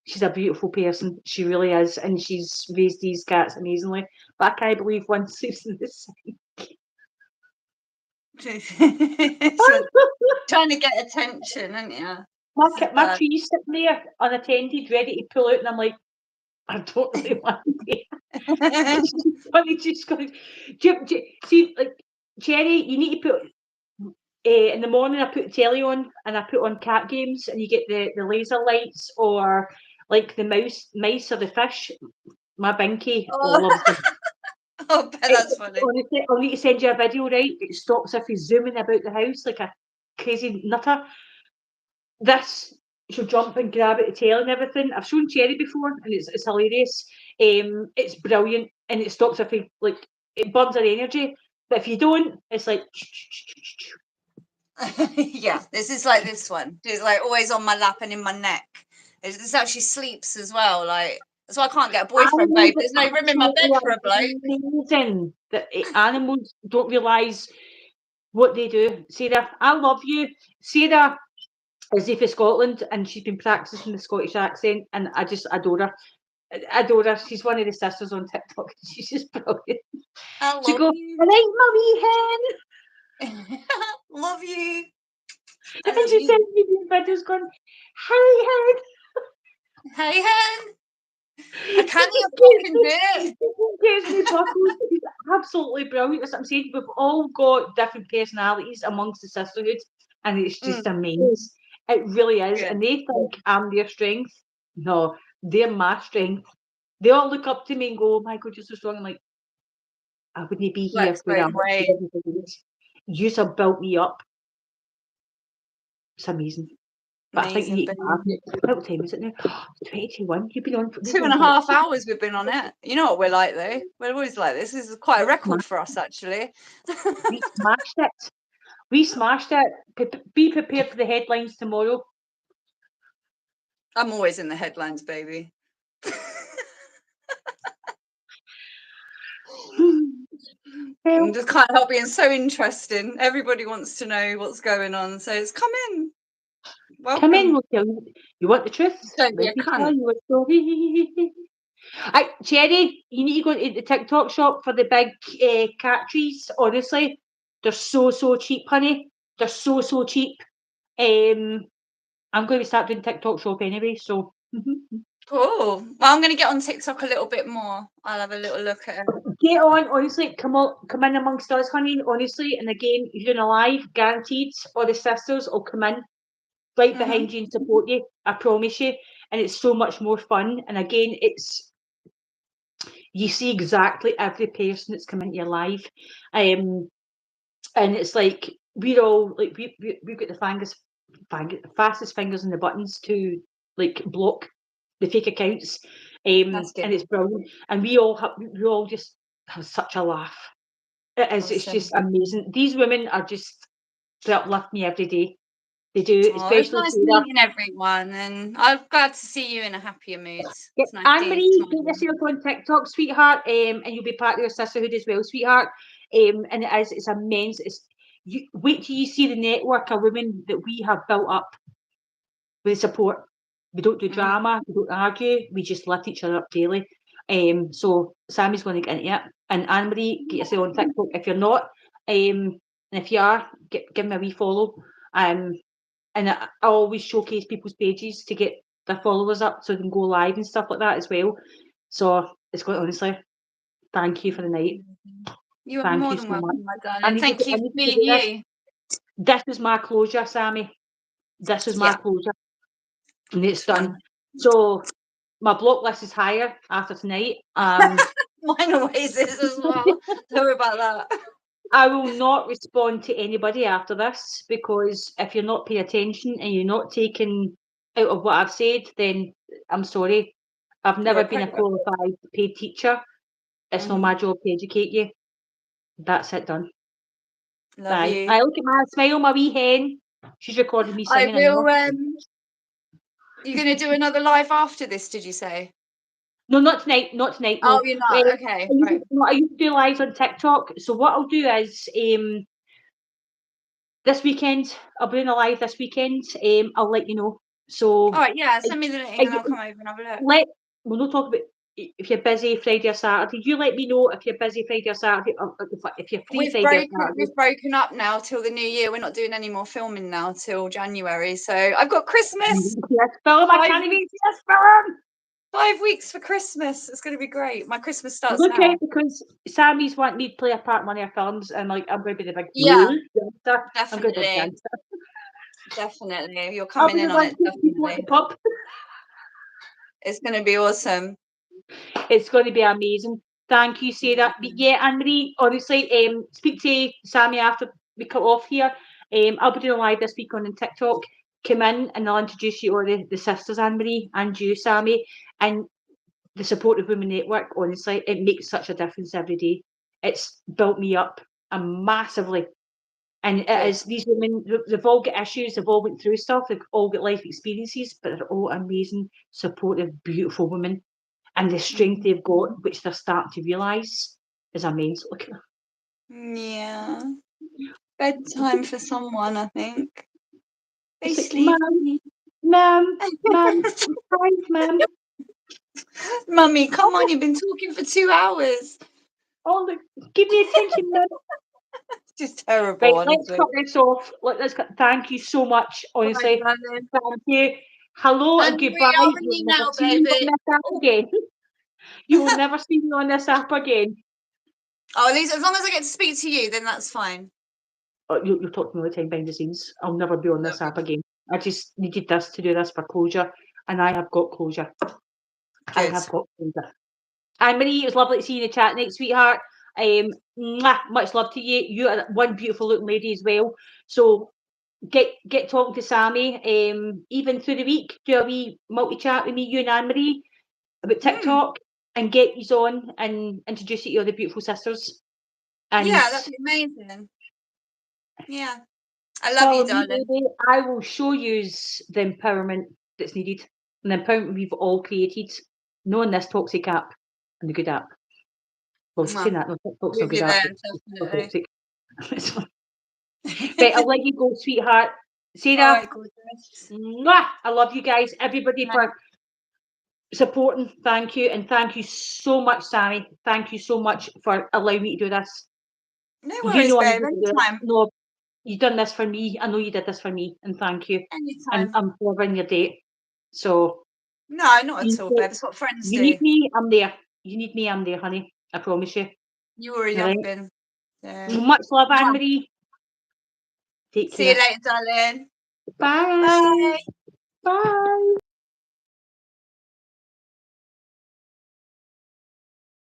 she's a beautiful person. She really is. And she's raised these cats amazingly. But I can't believe one sleeps in the sink. So, trying to get attention, aren't you? My tree's sitting there unattended, ready to pull out, and I'm like, I don't really want to. She's funny, she's going, see, like, Cherry, you need to put, in the morning I put telly on and I put on cat games and you get the laser lights or like the mice or the fish. My Binky loves them. Oh, bet that's funny. Honestly, I'll need to send you a video, right? It stops if you're zooming about the house like a crazy nutter. This, she'll jump and grab at the tail and everything. I've shown Cherry before and it's hilarious. It's brilliant and it stops if you like it burns her energy. But if you don't, it's like Yeah, this is like this one. She's like always on my lap and in my neck. This actually sleeps as well. Like that's why I can't get a boyfriend, babe. There's no room in my bed for a bloke. Amazing that animals don't realise what they do. Sarah, I love you. Sarah is from Scotland and she's been practicing the Scottish accent and I just adore her. I adore her. She's one of the sisters on TikTok. She's just brilliant. I She love goes, you. "I like my wee hen." Love you. And she sends me these videos going, "Hi, hen." Hey, hen. I can't even fucking do it. Gives me buckles. It's absolutely brilliant. That's what I'm saying. We've all got different personalities amongst the sisterhood, and it's just amazing. It really is. Yeah. And they think I'm their strength. No, they're my strength. They all look up to me and go, "Oh my God, you're so strong." I'm like, I wouldn't be here Works where both I'm. ways. You have built me up. It's amazing. But I think you need to what time is it now? 21. You've been on for 2.5 hours we've been on it. You know what we're like though. We're always like this. This is quite a record for us actually. We smashed it. We smashed it. Be prepared for the headlines tomorrow. I'm always in the headlines, baby. I just can't help being so interesting. Everybody wants to know what's going on, so it's come in. Welcome. Come in, we'll tell you. You want the truth? Don't be a Let me cunt. tell you a story. Cherry, you need to go to the TikTok shop for the big cat trees. Honestly, they're so cheap, honey. They're so cheap. I'm going to start doing TikTok shop anyway, so. Cool. Well, I'm going to get on TikTok a little bit more. I'll have a little look at it. Get on, honestly. Come in amongst us, honey. Honestly, and again, you're doing a live, guaranteed. All the sisters will come in right behind you and support you. I promise you. And it's so much more fun. And again, you see exactly every person that's come into your life, and it's like we're all like we've got the fastest fingers in the buttons to like block the fake accounts, and it's brilliant. And we all just have such a laugh. It is. It's just amazing. These women are just they uplift me every day. They do, Oh, it's especially nice Sarah. meeting everyone, and I'm glad to see you in a happier mood. Yeah, It's nice Anne seeing Marie, you get smiling. yourself on TikTok, sweetheart, and you'll be part of your sisterhood as well, sweetheart. And it's immense. You wait till you see the network of women that we have built up with support. We don't do drama, we don't argue, we just lift each other up daily. So Sammie's going to get into it. And Anne Marie, get yourself on TikTok if you're not. And if you are, give me a wee follow. And I always showcase people's pages to get their followers up so they can go live and stuff like that as well. So it's quite honestly, thank you for the night. You are Thank more you than so much. welcome, my I darling. need Thank to- I you for need to being do this. you. This was my closure, Sammie. This was my Yeah. closure. And it's done. So my block list is higher after tonight. Mine always is as well. Don't worry about that. I will not respond to anybody after this, because if you're not paying attention and you're not taking out of what I've said, then I'm sorry. I've never been a qualified paid teacher. It's not my job to educate you. That's it, done. Love Bye. you. I look at my smile, my wee hen. She's recording me I singing. will. You're going to do another live after this, did you say? No, not tonight. Not tonight. No. Oh, you're not. Okay. Right. I used to do lives on TikTok. So what I'll do is this weekend, I'll be doing a live this weekend. I'll let you know. So All right. Yeah. Send me the link and I'll come over and have a look. We'll not talk about if you're busy Friday or Saturday. You let me know if you're busy Friday or Saturday, or if you're free Friday or Saturday. We've broken up now till the new year. We're not doing any more filming now till January. So I've got Christmas. Yes, film. I can't even yes, film. 5 weeks for Christmas. It's going to be great. My Christmas starts Look now. out, because Sammie's wanting me to play a part in one of her films, and like I'm going to be the big dancer. I'm going to be the dancer. Definitely. You're coming in on it. Definitely. It's going to be awesome. It's going to be amazing. Thank you, Sarah. But yeah, Anne Marie, honestly, speak to Sammie after we cut off here. I'll be doing a live this week on TikTok. Come in and I'll introduce you to the sisters, Anne Marie, and you, Sammie. And the Supportive Women Network, honestly, it makes such a difference every day. It's built me up massively. And it is, these women, they've all got issues, they've all went through stuff, they've all got life experiences, but they're all amazing, supportive, beautiful women. And the strength they've got, which they're starting to realise, is immense. Look at them. Yeah. Bedtime for someone, I think. They It's like, sleep. Mum, Mum. Mummy, come on, you've been talking for 2 hours. Oh, look, give me attention, Mum. Just terrible. Right, let's cut this off. Thank you so much, honestly. Bye, Thank you. Hello and goodbye. I'll You ring you will never now, see me on baby. this app again. You will never see me on this app again. Oh, at least as long as I get to speak to you, then that's fine. Oh, you'll talk to me all the time behind the scenes. I'll never be on this app again. I just needed this to do this for closure, and I have got closure. I have got closure. Anne Marie, it was lovely to see you in the chat tonight, sweetheart. Much love to you. You are one beautiful looking lady as well. So get talking to Sammie. Even through the week, do a wee multi chat with me, you and Anne Marie, about TikTok, and get you on and introduce you to other beautiful sisters. And yeah, that'd be amazing. Yeah, I love you, darling. Baby, I will show you the empowerment that's needed, and the empowerment we've all created, knowing this toxic app and the good app. Well, saying that, no, TikTok's a good app. Toxic. But I'll let you go, sweetheart. Sarah, I love you guys. Everybody for supporting. Thank you. And thank you so much, Sammie. Thank you so much for allowing me to do this. No worries, babe. Anytime. No, you've done this for me. I know you did this for me. And thank you. Anytime. And I'm following your date. So. No, not at all, babe. It's what friends do. You need me, I'm there. You need me, I'm there, honey. I promise you. You already have been. Much love, Anne Marie. Take care. See you later, darling. Bye. Bye. Bye.